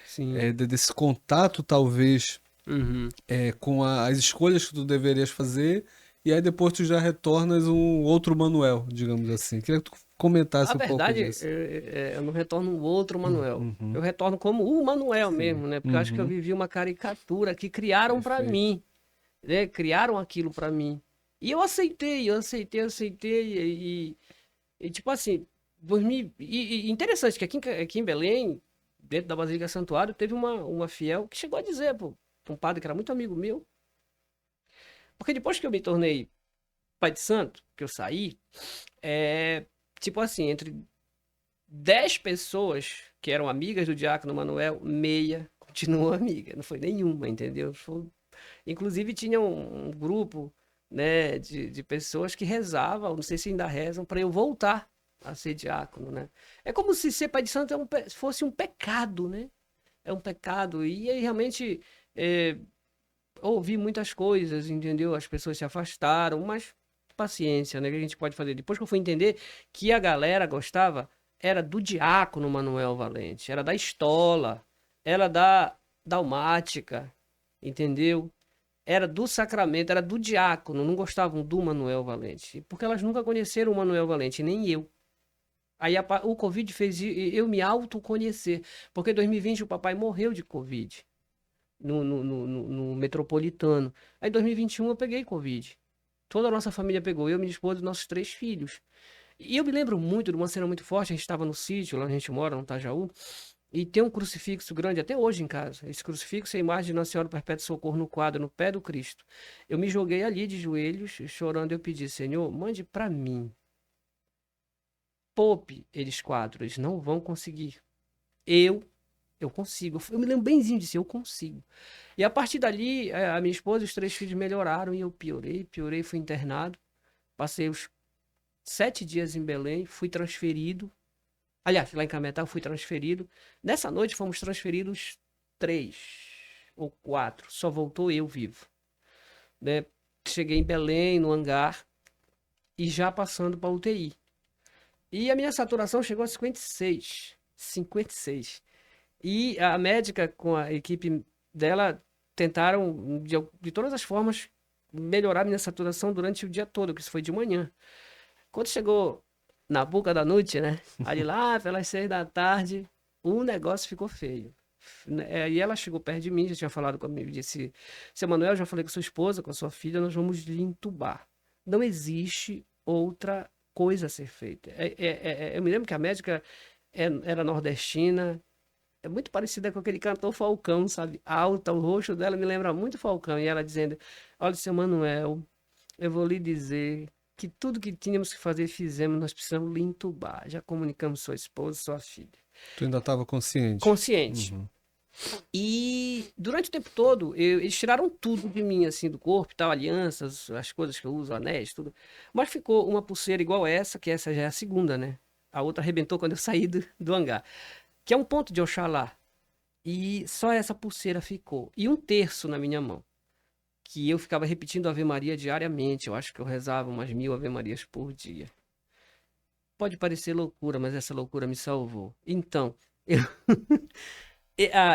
Sim. desse contato, talvez, Uhum. com as escolhas que tu deverias fazer, e aí depois tu já retornas um outro Manuel, digamos assim. Queria que tu A comentasse um pouco verdade, disso. eu não retorno um outro Manuel. Uhum. Eu retorno como o Manuel Sim. mesmo, né? Porque eu acho que eu Uhum. vivi uma caricatura que criaram pra Perfeito. mim, né? Criaram aquilo pra mim. E eu aceitei. E tipo assim, 2000, e interessante que aqui em Belém, dentro da Basílica Santuário, teve uma fiel que chegou a dizer, pô, um padre que era muito amigo meu, porque depois que eu me tornei pai de santo, que eu saí, é tipo assim, entre 10 pessoas que eram amigas do Diácono Manuel, meia continuou amiga, não foi nenhuma, entendeu? Inclusive tinha um grupo, né, de pessoas que rezavam, não sei se ainda rezam, para eu voltar a ser diácono, né? É como se ser pai de santo fosse um pecado, né? É um pecado. E aí realmente é, ouvi muitas coisas, entendeu? As pessoas se afastaram, mas paciência, né? Que a gente pode fazer. Depois que eu fui entender que a galera gostava, era do diácono Manuel Valente, era da Estola, era da Dalmática, entendeu? Era do sacramento, era do diácono, não gostavam do Manuel Valente, porque elas nunca conheceram o Manuel Valente, nem eu. Aí o Covid fez eu me autoconhecer, porque em 2020 o papai morreu de Covid no Metropolitano. Aí em 2021 eu peguei Covid. Toda a nossa família pegou, eu, minha esposa e nossos 3 filhos. E eu me lembro muito de uma cena muito forte, a gente estava no sítio, lá onde a gente mora, no Tajaú, e tem um crucifixo grande até hoje em casa. Esse crucifixo é a imagem de Nossa Senhora do Perpétuo Socorro no quadro, no pé do Cristo. Eu me joguei ali de joelhos, chorando, eu pedi, Senhor, mande para mim. Poupe eles quatro, eles não vão conseguir. Eu, eu consigo. Eu me lembro benzinho disso, eu consigo. E a partir dali, a minha esposa e os 3 filhos melhoraram e eu piorei, fui internado. Passei os 7 dias em Belém, fui transferido. Aliás, lá em Cametá eu fui transferido. Nessa noite fomos transferidos três. ou 4, só voltou eu vivo, né? Cheguei em Belém, no hangar, e já passando para UTI. E a minha saturação chegou a 56. 56. E a médica com a equipe dela tentaram, de todas as formas, melhorar a minha saturação durante o dia todo, que isso foi de manhã. Quando chegou na boca da noite, né? Ali lá, pelas 6 da tarde, o negócio ficou feio. E ela chegou perto de mim, já tinha falado comigo, disse: Seu Manuel, já falei com sua esposa, com a sua filha, nós vamos lhe entubar. Não existe outra coisa a ser feita. Eu me lembro que a médica era nordestina, é muito parecida com aquele cantor Falcão, sabe? Alta, o rosto dela me lembra muito Falcão. E ela dizendo: Olha, seu Manuel, eu vou lhe dizer que tudo que tínhamos que fazer, fizemos, nós precisamos lhe entubar. Já comunicamos sua esposa, sua filha. Tu ainda estava consciente? Consciente. Uhum. E durante o tempo todo, eles tiraram tudo de mim, assim, do corpo e tal, alianças, as coisas que eu uso, anéis, tudo. Mas ficou uma pulseira igual essa, que essa já é a segunda, né? A outra arrebentou quando eu saí do hangar, que é um ponto de Oxalá. E só essa pulseira ficou. E um terço na minha mão, que eu ficava repetindo Ave Maria diariamente. Eu acho que eu rezava umas 1000 Ave Marias por dia. Pode parecer loucura, mas essa loucura me salvou. Então, eu,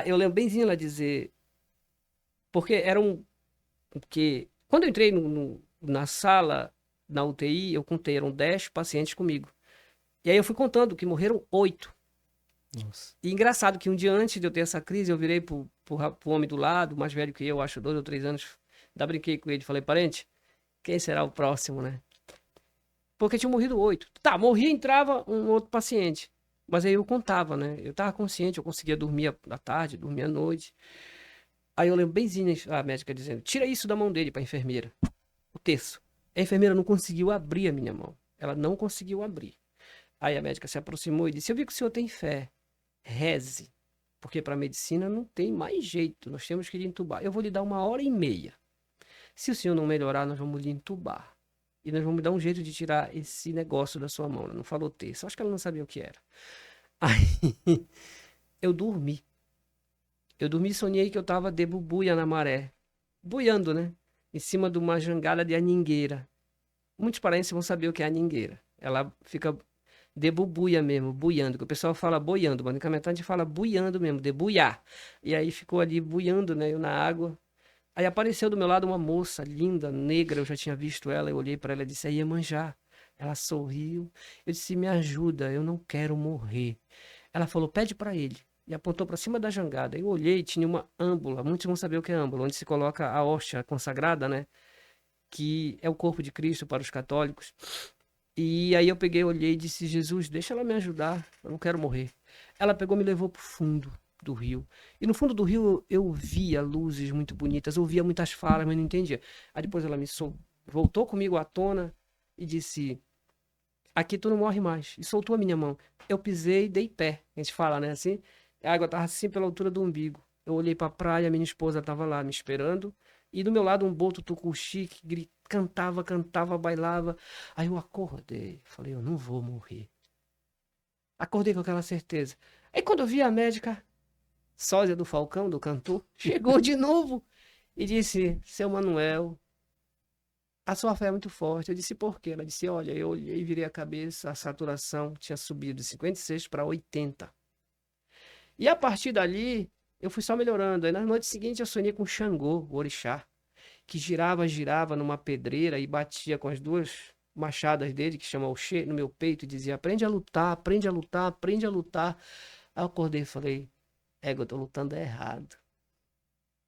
eu lembro benzinho ela dizer, porque era um. Porque quando eu entrei na sala, na UTI, eu contei, eram 10 pacientes comigo. E aí eu fui contando que morreram 8. Nossa. E engraçado que um dia antes de eu ter essa crise, eu virei pro homem do lado, mais velho que eu, acho 2 ou 3 anos. Ainda brinquei com ele, falei: Parente, quem será o próximo, né? Porque tinha morrido 8. Tá, morria, entrava um outro paciente. Mas aí eu contava, né? Eu tava consciente, eu conseguia dormir à tarde, dormir à noite. Aí eu lembro benzinho a médica dizendo: Tira isso da mão dele, pra enfermeira. O terço. A enfermeira não conseguiu abrir a minha mão. Ela não conseguiu abrir. Aí a médica se aproximou e disse: Eu vi que o senhor tem fé. Reze. Porque para medicina não tem mais jeito. Nós temos que lhe entubar. Eu vou lhe dar 1h30. Se o senhor não melhorar, nós vamos lhe entubar. E nós vamos dar um jeito de tirar esse negócio da sua mão. Ela não falou terço. Acho que ela não sabia o que era. Aí eu dormi. Eu dormi e sonhei que eu tava de bubuia na maré. Buiando, né? Em cima de uma jangada de aningueira. Muitos paraenses vão saber o que é aningueira. Ela fica de bubuia mesmo, buiando. Que o pessoal fala boiando, mas no Cametá a gente fala buiando mesmo, de buiar. E aí ficou ali buiando, né? Eu na água. Aí apareceu do meu lado uma moça linda, negra, eu já tinha visto ela, eu olhei para ela e disse: Aí, Iemanjá. Ela sorriu. Eu disse: Me ajuda, eu não quero morrer. Ela falou: Pede para ele. E apontou para cima da jangada. Eu olhei, tinha uma âmbula. Muitos vão saber o que é âmbula, onde se coloca a hóstia consagrada, né? Que é o corpo de Cristo para os católicos. E aí eu peguei, olhei e disse: Jesus, deixa ela me ajudar, eu não quero morrer. Ela pegou e me levou pro fundo do rio. E no fundo do rio eu via luzes muito bonitas, ouvia muitas falas, mas não entendia. Aí depois ela voltou comigo à tona e disse: Aqui tu não morre mais. E soltou a minha mão. Eu pisei e dei pé. A gente fala, né, assim. A água tava assim pela altura do umbigo. Eu olhei pra praia, minha esposa tava lá me esperando. E do meu lado um boto tucuxi que cantava, cantava, bailava. Aí eu acordei. Falei: Eu não vou morrer. Acordei com aquela certeza. Aí quando eu vi a médica, sósia do Falcão, do cantor, chegou de novo e disse: Seu Manuel, a sua fé é muito forte. Eu disse: Por quê? Ela disse: Olha, eu olhei, virei a cabeça, a saturação tinha subido de 56 para 80. E a partir dali, eu fui só melhorando. Aí na noite seguinte eu sonhei com Xangô, o orixá, que girava, girava numa pedreira e batia com as duas machadas dele, que chama Oxê, no meu peito e dizia: Aprende a lutar, aprende a lutar, aprende a lutar. Aí eu acordei e falei: Égua, eu tô lutando errado.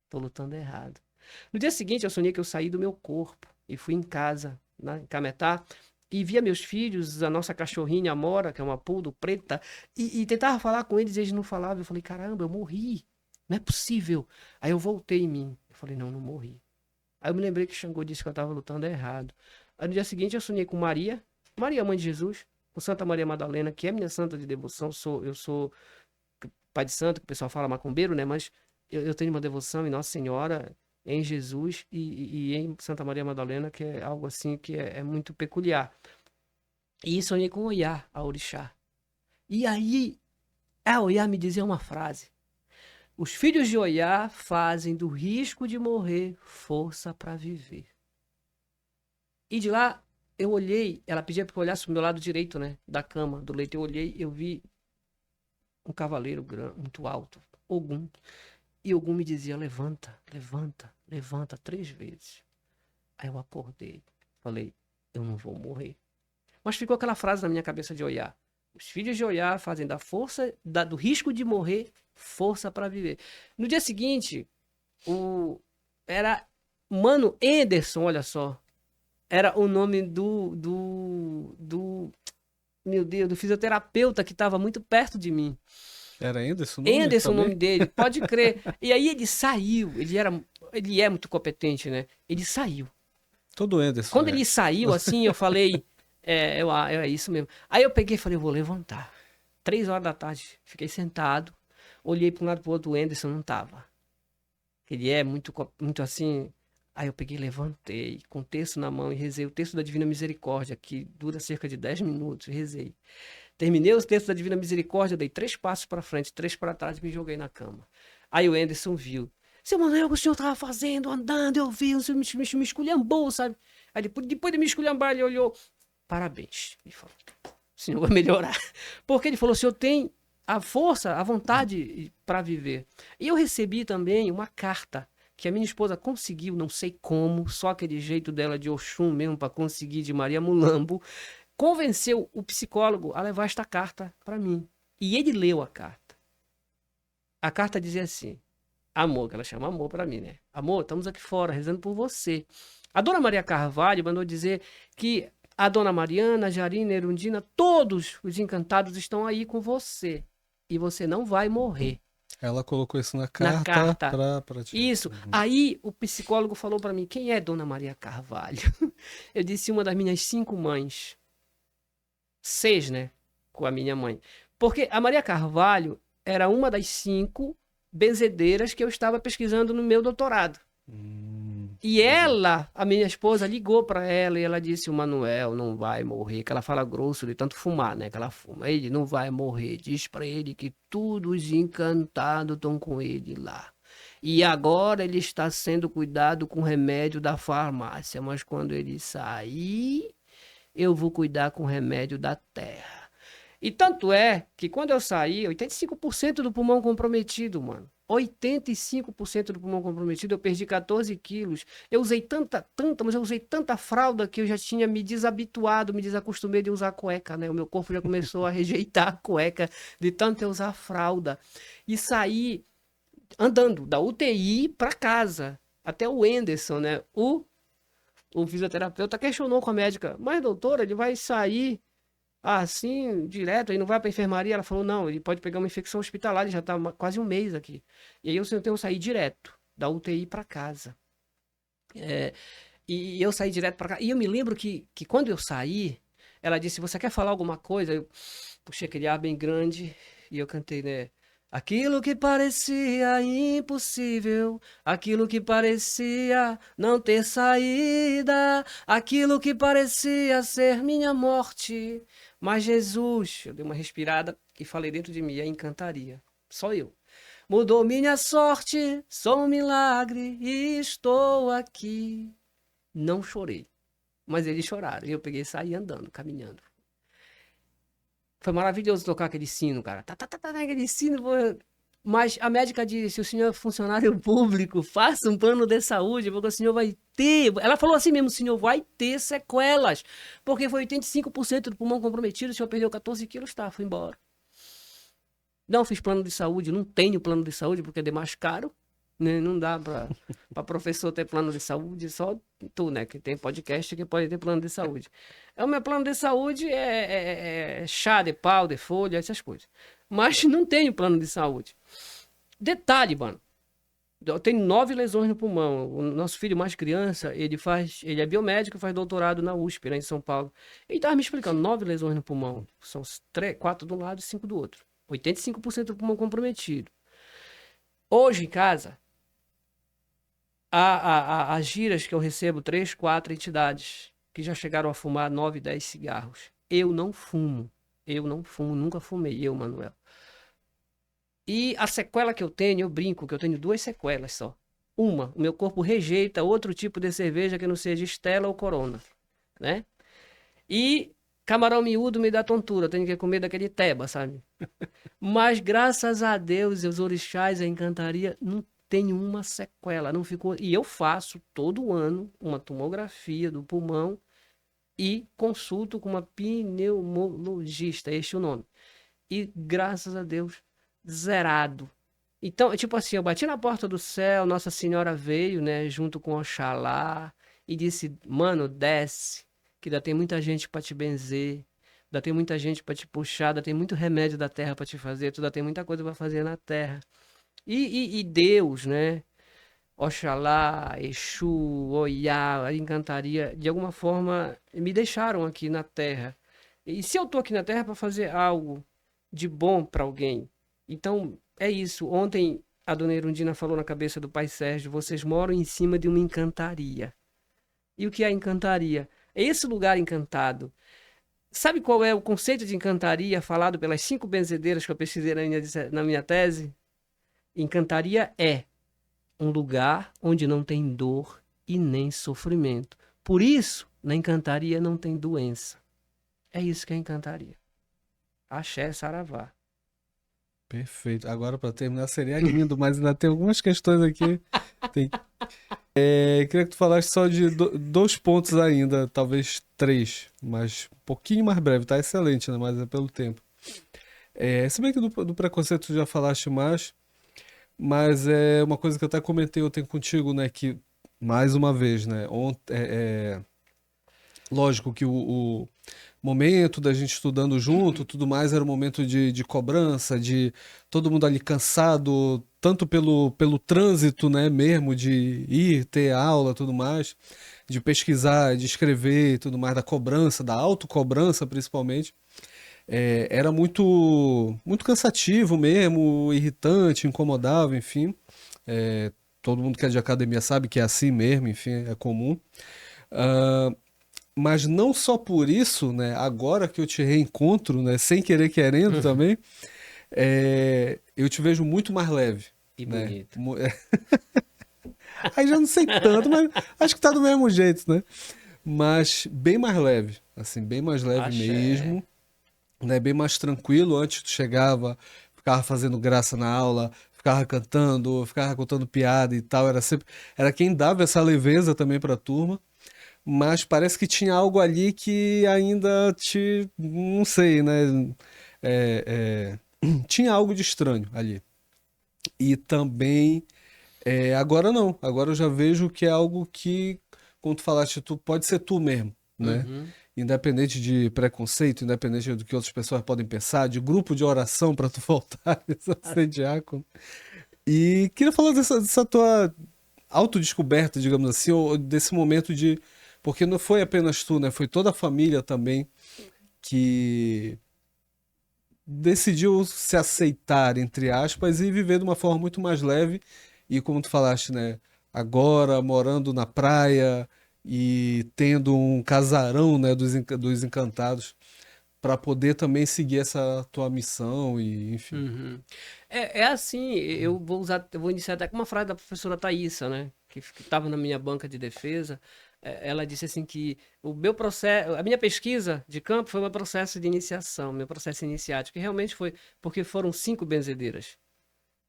Tô lutando errado. No dia seguinte eu sonhei que eu saí do meu corpo e fui em casa, em Cametá, e via meus filhos, a nossa cachorrinha Amora, que é uma poodle preta, e tentava falar com eles e eles não falavam. Eu falei: Caramba, eu morri. Não é possível. Aí eu voltei em mim. Eu falei: Não, não morri. Aí eu me lembrei que Xangô disse que eu estava lutando errado. Aí no dia seguinte eu sonhei com Maria, Maria, mãe de Jesus, com Santa Maria Madalena, que é minha santa de devoção. Eu sou pai de santo, que o pessoal fala macumbeiro, né? Mas eu tenho uma devoção em Nossa Senhora, em Jesus e em Santa Maria Madalena, que é algo assim que é muito peculiar. E sonhei com Oiá, a orixá. E aí, a Oiá me dizia uma frase: Os filhos de Oiá fazem do risco de morrer força para viver. E de lá, eu olhei, ela pedia para eu olhasse pro meu lado direito, né, da cama, do leito. Eu olhei, eu vi um cavaleiro muito alto, Ogum. E Ogum me dizia, levanta, levanta, levanta 3 vezes. Aí eu acordei, falei, eu não vou morrer. Mas ficou aquela frase na minha cabeça de Oiá. Os filhos de Oiá fazem da força, do risco de morrer, força para viver. No dia seguinte, era Mano Anderson, olha só. Era o nome meu Deus, do fisioterapeuta que estava muito perto de mim. Era Anderson o nome Anderson, o também? nome dele, pode crer. E aí ele saiu, ele é muito competente, né? Ele saiu. Todo Anderson Quando é. ele saiu, assim, eu falei, é isso mesmo. Aí eu peguei e falei, eu vou levantar. 3 horas da tarde, fiquei sentado, olhei para um lado para o outro, o Anderson não tava. Ele é muito, muito assim. Aí eu peguei, levantei, com o texto na mão e rezei o texto da Divina Misericórdia, que dura cerca de 10 minutos, rezei. Terminei os textos da Divina Misericórdia, dei 3 passos para frente, 3 para trás e me joguei na cama. Aí o Anderson viu. Seu Manuel, o que o senhor estava fazendo, andando, eu vi, o senhor me esculhambou, sabe? Aí depois de me esculhambar, ele olhou. Parabéns. Ele falou, o senhor vai melhorar. Porque ele falou, o senhor tem a força, a vontade para viver. E eu recebi também uma carta que a minha esposa conseguiu, não sei como, só aquele jeito dela de Oxum mesmo para conseguir de Maria Mulambo, convenceu o psicólogo a levar esta carta para mim. E ele leu a carta. A carta dizia assim: amor, que ela chama amor para mim, né? Amor, estamos aqui fora rezando por você. A dona Maria Carvalho mandou dizer que a dona Mariana, a Jarina, a Erundina, todos os encantados estão aí com você. E você não vai morrer. Ela colocou isso na Na carta carta. pra ti. Isso. Aí o psicólogo falou para mim: quem é Dona Maria Carvalho? Eu disse: uma das minhas 5 mães. 6, né? Com a minha mãe. Porque a Maria Carvalho era uma das 5 benzedeiras que eu estava pesquisando no meu doutorado. E ela, a minha esposa, ligou para ela e ela disse: o Manuel não vai morrer. Que ela fala grosso de tanto fumar, né? Que ela fuma. Ele não vai morrer. Diz para ele que todos os encantados estão com ele lá. E agora ele está sendo cuidado com remédio da farmácia. Mas quando ele sair, eu vou cuidar com remédio da terra. E tanto é que quando eu saí, 85% do pulmão comprometido, mano. 85% do pulmão comprometido, eu perdi 14 quilos. Eu usei mas eu usei tanta fralda que eu já tinha me desabituado, me desacostumei de usar cueca, né? O meu corpo já começou a rejeitar a cueca de tanto eu usar fralda. E saí andando da UTI para casa. Até o Anderson, né? O fisioterapeuta questionou com a médica, mas doutora, ele vai sair assim, direto, aí não vai pra enfermaria? Ela falou, não, ele pode pegar uma infecção hospitalar, ele já tá quase um mês aqui. E aí eu tenho que sair direto, da UTI para casa. E eu saí direto para casa. E eu me lembro que quando eu saí, ela disse, você quer falar alguma coisa? Eu puxei aquele ar bem grande e eu cantei, né? Aquilo que parecia impossível, aquilo que parecia não ter saída, aquilo que parecia ser minha morte. Mas Jesus, eu dei uma respirada e falei dentro de mim, a encantaria. Só eu. Mudou minha sorte, sou um milagre e estou aqui. Não chorei, mas eles choraram. E eu peguei e saí andando, caminhando. Foi maravilhoso tocar aquele sino, cara. Aquele sino. Mas a médica disse: o senhor é funcionário público, faça um plano de saúde, porque o senhor vai ter. Ela falou assim mesmo: o senhor vai ter sequelas. Porque foi 85% do pulmão comprometido, o senhor perdeu 14 quilos, tá, foi embora. Não fiz plano de saúde, não tenho plano de saúde, porque é demais caro. Né? Não dá para professor ter plano de saúde, só tu, né? Que tem podcast que pode ter plano de saúde. O meu plano de saúde é chá de pau, de folha, essas coisas. Mas não tenho plano de saúde. Detalhe, mano. Eu tenho 9 lesões no pulmão. O nosso filho mais criança, ele é biomédico, faz doutorado na USP, né, em São Paulo. Ele tava me explicando, 9 lesões no pulmão. São 4 de um lado e 5 do outro. 85% do pulmão comprometido. Hoje em casa, as giras que eu recebo, 3, 4 entidades que já chegaram a fumar 9, 10 cigarros. Eu não fumo. Eu não fumo, nunca fumei. Eu, Manuel. E a sequela que eu tenho, eu brinco que eu tenho duas sequelas só. Uma, o meu corpo rejeita outro tipo de cerveja que não seja Stella ou Corona, né? E camarão miúdo me dá tontura, eu tenho que comer daquele teba, sabe? Mas graças a Deus, e os orixás, a encantaria, não tem uma sequela, não ficou. E eu faço todo ano uma tomografia do pulmão e consulto com uma pneumologista, este é o nome. E graças a Deus, zerado. Então, tipo assim, eu bati na porta do céu, Nossa Senhora veio, né, junto com Oxalá, e disse: Mano, desce, que ainda tem muita gente pra te benzer, ainda tem muita gente pra te puxar, ainda tem muito remédio da terra pra te fazer, tu ainda tem muita coisa pra fazer na terra. E Deus, né, Oxalá, Exu, Oiá, a encantaria, de alguma forma me deixaram aqui na terra. E se eu tô aqui na terra para fazer algo de bom para alguém, então é isso. Ontem a dona Erundina falou na cabeça do pai Sérgio: vocês moram em cima de uma encantaria. E o que é encantaria? É esse lugar encantado. Sabe qual é o conceito de encantaria falado pelas 5 benzedeiras que eu pesquisei na minha tese? Encantaria é um lugar onde não tem dor e nem sofrimento. Por isso, na encantaria não tem doença. É isso que é encantaria. Axé, saravá. Perfeito. Agora, para terminar, seria lindo, mas ainda tem algumas questões aqui. Tem... queria que tu falasse só de dois pontos ainda, talvez três, mas um pouquinho mais breve, tá? Excelente, né? Mas é pelo tempo. Se bem que do preconceito tu já falaste mais, mas é uma coisa que eu até comentei ontem contigo, né? Que, mais uma vez, né? Lógico que o momento da gente estudando junto, tudo mais, era um momento de cobrança, de todo mundo ali cansado, tanto pelo trânsito, né, mesmo, de ir, ter aula, tudo mais, de pesquisar, de escrever e tudo mais, da cobrança, da autocobrança principalmente. Era muito cansativo mesmo, irritante, incomodava, enfim. É, todo mundo que é de academia sabe que é assim mesmo, enfim, é comum. Ah, mas não só por isso, né? Agora que eu te reencontro, né? Sem querer querendo também, eu te vejo muito mais leve, E né? bonito. Aí já não sei tanto, mas acho que tá do mesmo jeito, né? Mas bem mais leve, assim, bem mais leve Axé. mesmo, né? Bem mais tranquilo. Antes tu chegava, ficava fazendo graça na aula, ficava cantando, ficava contando piada e tal. Era quem dava essa leveza também pra turma. Mas parece que tinha algo ali que ainda não sei, né? Tinha algo de estranho ali. E também, agora não, agora eu já vejo que é algo que, como tu falaste, tu pode ser tu mesmo, né? Uhum. Independente de preconceito, independente do que outras pessoas podem pensar, de grupo de oração para tu voltar a ser diácono. E queria falar dessa tua autodescoberta, digamos assim, ou desse momento de. Porque não foi apenas tu, né? Foi toda a família também que decidiu se aceitar, entre aspas, e viver de uma forma muito mais leve. E como tu falaste, né? Agora morando na praia e tendo um casarão, né? Dos encantados, para poder também seguir essa tua missão e, enfim. Uhum. É assim, eu vou iniciar até com uma frase da professora Thaísa, né? Que estava na minha banca de defesa. Ela disse assim que o meu processo, a minha pesquisa de campo foi um processo de iniciação, meu processo iniciático, que realmente foi porque foram 5 benzedeiras.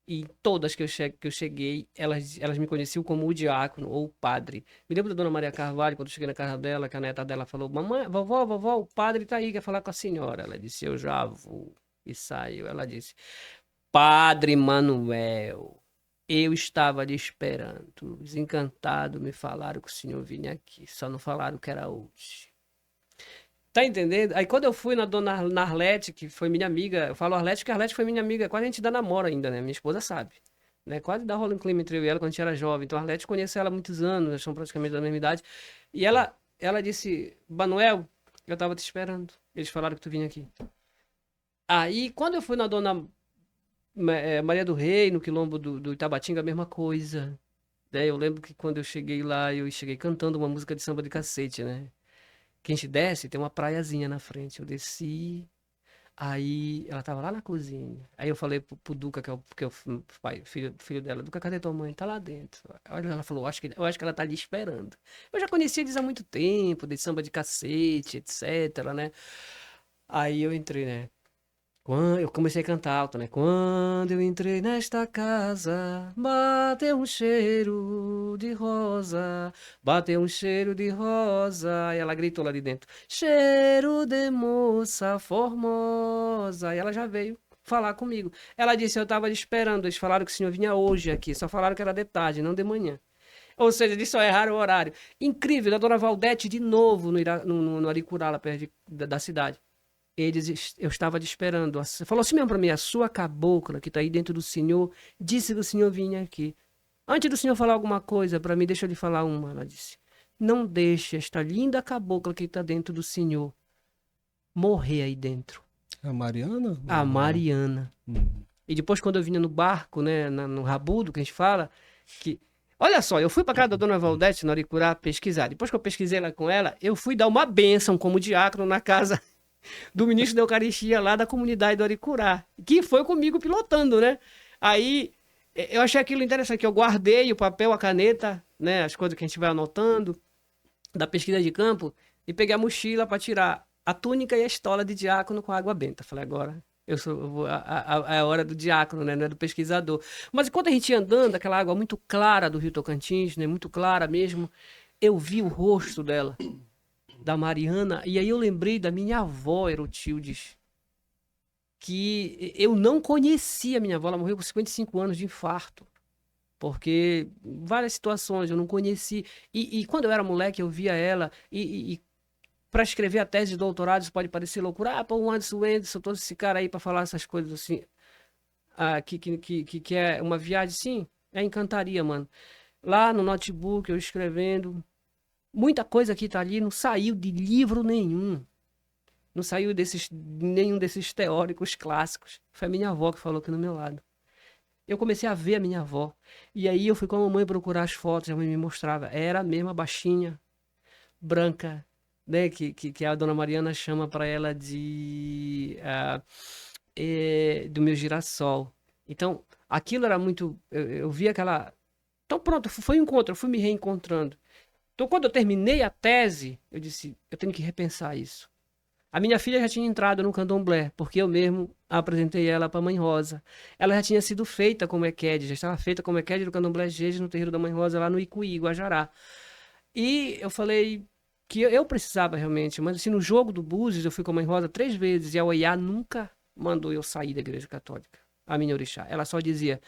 E todas que eu cheguei, elas me conheciam como o diácono ou o padre. Me lembro da dona Maria Carvalho, quando eu cheguei na casa dela, que a neta dela falou: Mamãe, vovó, o padre tá aí, quer falar com a senhora. Ela disse: Eu já vou. E saiu. Ela disse: Padre Manuel, eu estava ali esperando. Os encantados me falaram que o senhor vinha aqui, só não falaram que era hoje. Tá entendendo? Aí quando eu fui na dona Arlete, que foi minha amiga, eu falo Arlete porque a Arlete foi minha amiga, quase a gente dá namoro ainda, né? Minha esposa sabe. Né? Quase dá rolo em clima entre eu e ela quando a gente era jovem. Então a Arlete conhece ela há muitos anos, nós somos praticamente da mesma idade. E ela disse: Manuel, eu tava te esperando. Eles falaram que tu vinha aqui. Aí quando eu fui na dona Maria do Rei, no quilombo do Itabatinga, a mesma coisa. Né? Eu lembro que quando eu cheguei lá, eu cheguei cantando uma música de samba de cacete, né? Que a gente desce, tem uma praiazinha na frente. Eu desci. Aí ela tava lá na cozinha. Aí eu falei pro Duca, que é o pai, filho dela, Duca, cadê tua mãe? Tá lá dentro. Aí ela falou, eu acho que ela tá ali esperando. Eu já conhecia eles há muito tempo, de samba de cacete, etc, né? Aí eu entrei, né? Quando eu comecei a cantar alto, né? Quando eu entrei nesta casa, bateu um cheiro de rosa, bateu um cheiro de rosa. E ela gritou lá de dentro: cheiro de moça formosa. E ela já veio falar comigo. Ela disse: eu tava esperando. Eles falaram que o senhor vinha hoje aqui, só falaram que era de tarde, não de manhã. Ou seja, eles só erraram o horário. Incrível, a dona Valdete de novo no Aricurá, lá perto da cidade. Eu estava te esperando. Falou assim mesmo para mim: a sua cabocla que está aí dentro do senhor disse que o senhor vinha aqui. Antes do senhor falar alguma coisa para mim, deixa eu lhe falar uma. Ela disse: não deixe esta linda cabocla que está dentro do senhor morrer aí dentro. A Mariana? A Não. Mariana. Hum. E depois, quando eu vinha no barco, né, no Rabudo, que a gente fala, que. Olha só, eu fui para casa da dona Valdete, no Aricurá, pesquisar. Depois que eu pesquisei lá com ela, eu fui dar uma bênção como diácono na casa do ministro da Eucaristia lá da comunidade do Aricurá, que foi comigo pilotando, né? Aí eu achei aquilo interessante, que eu guardei o papel, a caneta, né, as coisas que a gente vai anotando da pesquisa de campo, e peguei a mochila para tirar a túnica e a estola de diácono com água benta. Falei, agora é a hora do diácono, né, não é do pesquisador. Mas enquanto a gente ia andando, aquela água muito clara do Rio Tocantins, né, muito clara mesmo, eu vi o rosto dela, da Mariana, e aí eu lembrei da minha avó, Erotildes, que eu não conhecia a minha avó, ela morreu com 55 anos de infarto, porque várias situações eu não conheci, e quando eu era moleque eu via ela, e para escrever a tese de doutorado isso pode parecer loucura, pô, o Anderson, todo esse cara aí para falar essas coisas assim, que é uma viagem, sim, é encantaria, mano. Lá no notebook eu escrevendo, muita coisa que tá ali não saiu de livro nenhum. Não saiu nenhum desses teóricos clássicos. Foi a minha avó que falou aqui no meu lado. Eu comecei a ver a minha avó. E aí eu fui com a mamãe procurar as fotos, a mãe me mostrava. Era a mesma baixinha, branca, né? Que a dona Mariana chama para ela do meu girassol. Então, aquilo era muito. Eu vi aquela. Então, pronto, foi um encontro, eu fui me reencontrando. Então, quando eu terminei a tese, eu disse: eu tenho que repensar isso. A minha filha já tinha entrado no candomblé, porque eu mesmo apresentei ela para a Mãe Rosa. Ela já tinha sido feita como EQUED, já estava feita como EQUED do candomblé Jeje no terreiro da Mãe Rosa, lá no Icuí, Guajará. E eu falei que eu precisava realmente, mas assim, no jogo do Búzios eu fui com a Mãe Rosa 3 vezes e a Oiá nunca mandou eu sair da igreja católica, a minha orixá. Ela só dizia: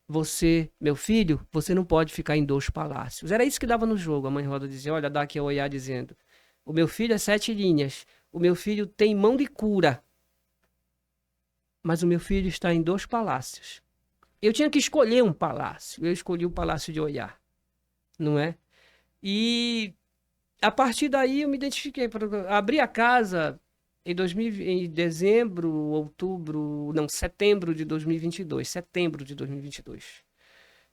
você, meu filho, você não pode ficar em 2 palácios. Era isso que dava no jogo. A Mãe Rosa dizia: olha, dá aqui a Oiá dizendo: o meu filho é 7 linhas. O meu filho tem mão de cura. Mas o meu filho está em 2 palácios. Eu tinha que escolher um palácio. Eu escolhi o Palácio de Oiá, não é? E a partir daí eu me identifiquei. Abri a casa em dezembro, outubro, não, setembro de 2022. Setembro de 2022.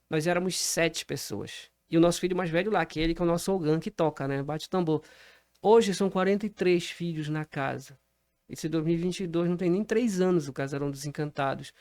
Nós éramos 7 pessoas. E o nosso filho mais velho lá, aquele que é o nosso Ogan, que toca, né? Bate tambor. Hoje são 43 filhos na casa. Esse 2022 não tem nem 3 anos o Casarão dos Encantados.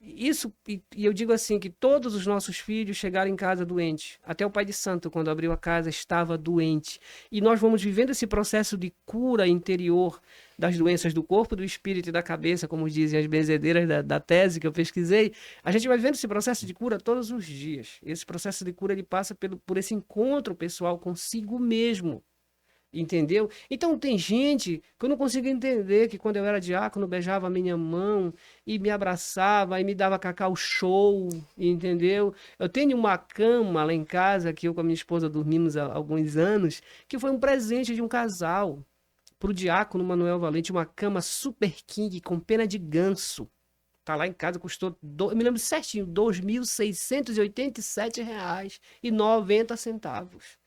Isso, e eu digo assim, que todos os nossos filhos chegaram em casa doentes. Até o pai de santo, quando abriu a casa, estava doente. E nós vamos vivendo esse processo de cura interior das doenças do corpo, do espírito e da cabeça, como dizem as benzedeiras da tese que eu pesquisei. A gente vai vivendo esse processo de cura todos os dias. Esse processo de cura ele passa por esse encontro pessoal consigo mesmo. Entendeu? Então tem gente que eu não consigo entender, que quando eu era diácono beijava a minha mão e me abraçava e me dava cacau show, entendeu? Eu tenho uma cama lá em casa que eu com a minha esposa dormimos há alguns anos, que foi um presente de um casal pro diácono Manuel Valente, uma cama super king com pena de ganso. Tá lá em casa, custou, eu me lembro certinho, R$ 2.687,90.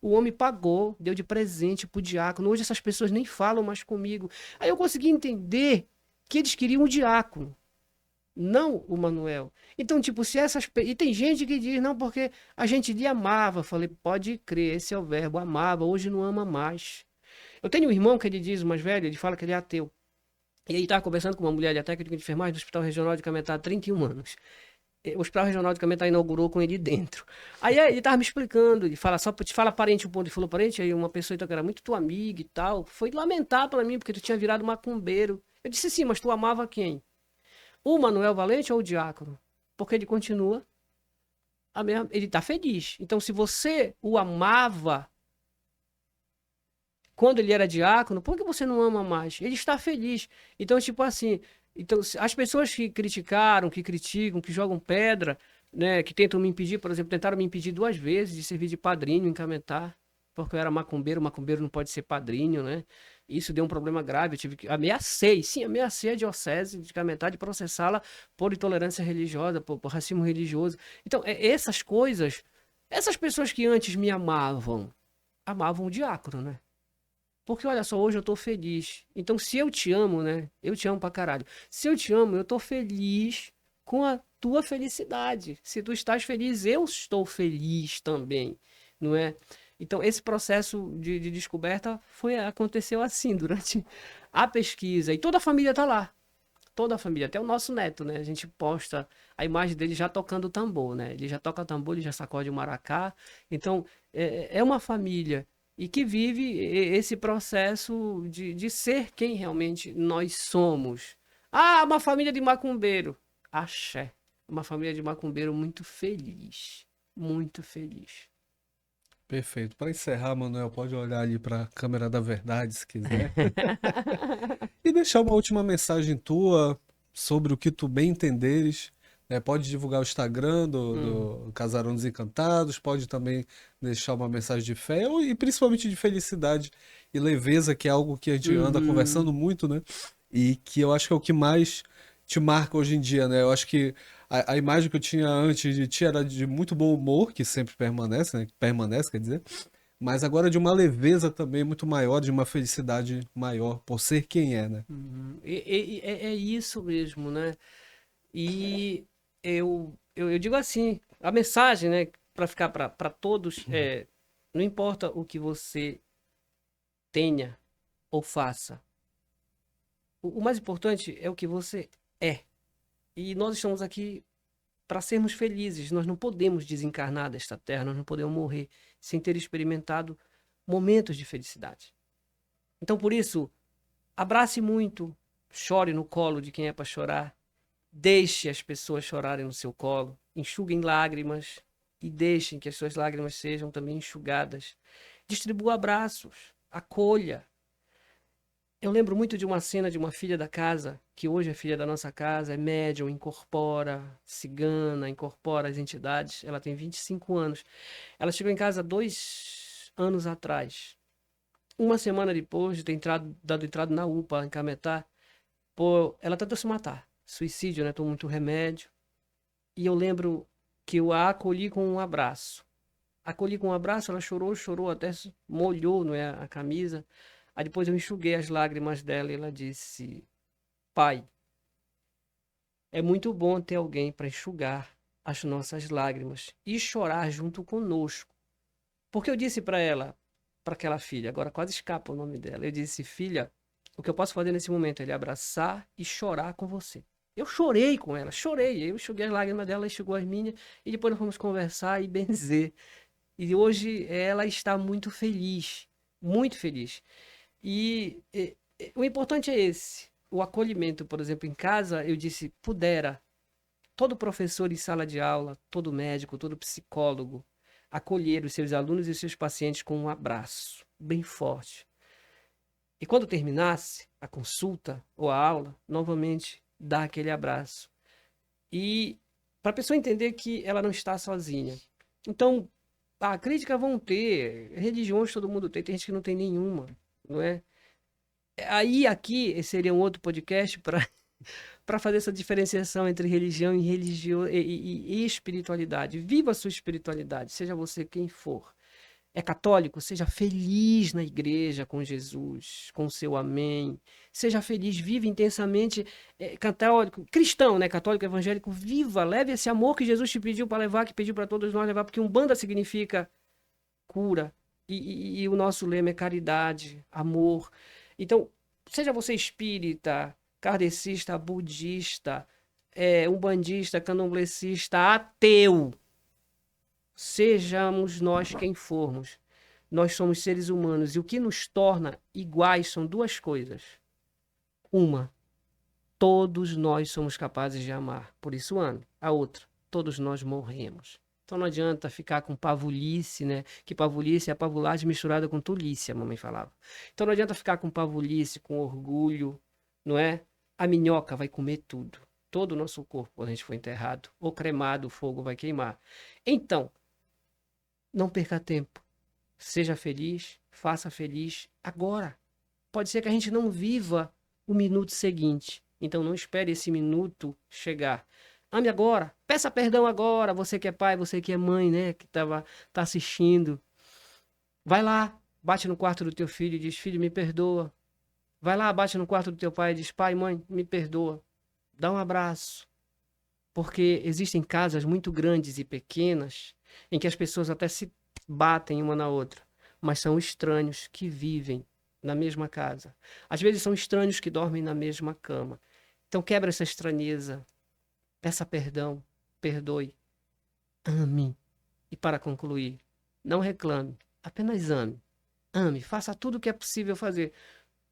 O homem pagou, deu de presente pro diácono. Hoje essas pessoas nem falam mais comigo. Aí eu consegui entender que eles queriam o diácono, não o Manuel. Então, tipo, se essas. E tem gente que diz, não, porque a gente lhe amava. Eu falei, pode crer, esse é o verbo, amava, hoje não ama mais. Eu tenho um irmão que ele diz, o mais velho, ele fala que ele é ateu. E aí estava conversando com uma mulher de técnica de enfermagem do Hospital Regional de Cametá há 31 anos. O Hospital Regional de Cametá inaugurou com ele dentro. Aí ele tava me explicando, ele fala, só te fala parente, um ponto, ele falou parente, aí uma pessoa então, que era muito tua amiga e tal, foi lamentar pra mim, porque tu tinha virado macumbeiro. Eu disse sim, mas tu amava quem? O Manuel Valente ou o Diácono? Porque ele continua, ele tá feliz. Então se você o amava quando ele era diácono, por que você não ama mais? Ele está feliz. Então, tipo assim, então, as pessoas que criticaram, que criticam, que jogam pedra, né, que tentam me impedir, por exemplo, tentaram me impedir 2 vezes de servir de padrinho em Cametá, porque eu era macumbeiro não pode ser padrinho, né? Isso deu um problema grave, eu tive que ameacei a diocese de Cametá de processá-la por intolerância religiosa, por racismo religioso. Então, essas coisas, essas pessoas que antes me amavam o diácono, né? Porque olha só, hoje eu tô feliz. Então, se eu te amo, né? Eu te amo pra caralho. Se eu te amo, eu tô feliz com a tua felicidade. Se tu estás feliz, eu estou feliz também, não é? Então, esse processo de descoberta aconteceu assim, durante a pesquisa. E toda a família tá lá. Toda a família, até o nosso neto, né? A gente posta a imagem dele já tocando tambor, né? Ele já toca tambor, ele já sacode o maracá. Então, é uma família e que vive esse processo de ser quem realmente nós somos. Ah, uma família de macumbeiro. Axé. Uma família de macumbeiro muito feliz. Muito feliz. Perfeito. Para encerrar, Manuel, pode olhar ali para a câmera da verdade, se quiser. E deixar uma última mensagem tua sobre o que tu bem entenderes. Pode divulgar o Instagram Hum. do Casarão dos Encantados, pode também deixar uma mensagem de fé e principalmente de felicidade e leveza, que é algo que a gente anda conversando Uhum. muito, né? E que eu acho que é o que mais te marca hoje em dia, né? Eu acho que a imagem que eu tinha antes de ti era de muito bom humor, que sempre permanece, né? Permanece, quer dizer. Mas agora de uma leveza também muito maior, de uma felicidade maior por ser quem é, né? Uhum. É isso mesmo, né? E eu digo assim, a mensagem, né, para ficar para todos é, não importa o que você tenha ou faça, o mais importante é o que você é. E nós estamos aqui para sermos felizes. Nós não podemos desencarnar desta terra, nós não podemos morrer sem ter experimentado momentos de felicidade. Então, por isso, abrace muito, chore no colo de quem é para chorar. Deixe as pessoas chorarem no seu colo, enxuguem lágrimas e deixem que as suas lágrimas sejam também enxugadas. Distribua abraços, acolha. Eu lembro muito de uma cena de uma filha da casa, que hoje é filha da nossa casa, é médium, incorpora cigana, incorpora as entidades. Ela tem 25 anos. Ela chegou em casa 2 anos atrás. Uma semana depois de ter dado entrada na UPA, em Cametá, ela tentou se matar. Suicídio, né? Tomou muito remédio. E eu lembro que eu a acolhi com um abraço. Acolhi com um abraço, ela chorou, chorou, até molhou, não é, a camisa. Aí depois eu enxuguei as lágrimas dela e ela disse: Pai, é muito bom ter alguém para enxugar as nossas lágrimas e chorar junto conosco. Porque eu disse para ela, para aquela filha, agora quase escapa o nome dela. Eu disse: Filha, o que eu posso fazer nesse momento é lhe abraçar e chorar com você. Eu chorei com ela, chorei. Eu enxuguei as lágrimas dela, ela enxugou as minhas, e depois nós fomos conversar e benzer. E hoje ela está muito feliz, muito feliz. O importante é esse, o acolhimento, por exemplo, em casa, eu disse, pudera, todo professor em sala de aula, todo médico, todo psicólogo, acolher os seus alunos e os seus pacientes com um abraço bem forte. E quando terminasse a consulta ou a aula, novamente dar aquele abraço. E para a pessoa entender que ela não está sozinha. Então, a crítica vão ter, religiões todo mundo tem gente que não tem nenhuma, não é? Aí aqui seria um outro podcast para para fazer essa diferenciação entre religião e espiritualidade. Viva a sua espiritualidade, seja você quem for. É católico? Seja feliz na igreja com Jesus, com o seu amém. Seja feliz, viva intensamente. Católico, cristão, né? Católico, evangélico, viva, leve esse amor que Jesus te pediu para levar, que pediu para todos nós levar, porque Umbanda significa cura. E o nosso lema é caridade, amor. Então, seja você espírita, kardecista, budista, umbandista, candomblessista, ateu, sejamos nós quem formos. Nós somos seres humanos e o que nos torna iguais são duas coisas. Uma, todos nós somos capazes de amar, por isso ame. A outra, todos nós morremos. Então não adianta ficar com pavulice, né? Que pavulice é a pavulagem misturada com tolice, a mamãe falava. Então não adianta ficar com pavulice, com orgulho, não é? A minhoca vai comer tudo. Todo o nosso corpo, quando a gente for enterrado ou cremado, o fogo vai queimar. Então, não perca tempo. Seja feliz, faça feliz agora. Pode ser que a gente não viva o minuto seguinte. Então não espere esse minuto chegar. Ame agora, peça perdão agora, você que é pai, você que é mãe, né, que tá assistindo. Vai lá, bate no quarto do teu filho e diz: "Filho, me perdoa". Vai lá, bate no quarto do teu pai e diz: "Pai, mãe, me perdoa". Dá um abraço. Porque existem casas muito grandes e pequenas em que as pessoas até se batem uma na outra, mas são estranhos que vivem na mesma casa. Às vezes são estranhos que dormem na mesma cama. Então quebra essa estranheza, peça perdão, perdoe, ame. E para concluir, não reclame, apenas ame. Ame, faça tudo o que é possível fazer,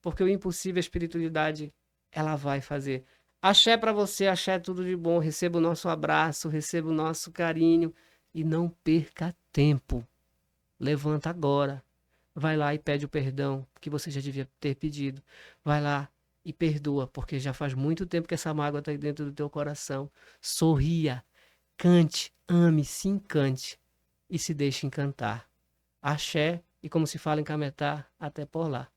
porque o impossível a espiritualidade ela vai fazer. Axé para você, axé tudo de bom. Receba o nosso abraço, receba o nosso carinho e não perca tempo. Levanta agora. Vai lá e pede o perdão que você já devia ter pedido. Vai lá e perdoa, porque já faz muito tempo que essa mágoa está dentro do teu coração. Sorria, cante, ame, se encante e se deixe encantar. Axé, e como se fala em Cametá, até por lá.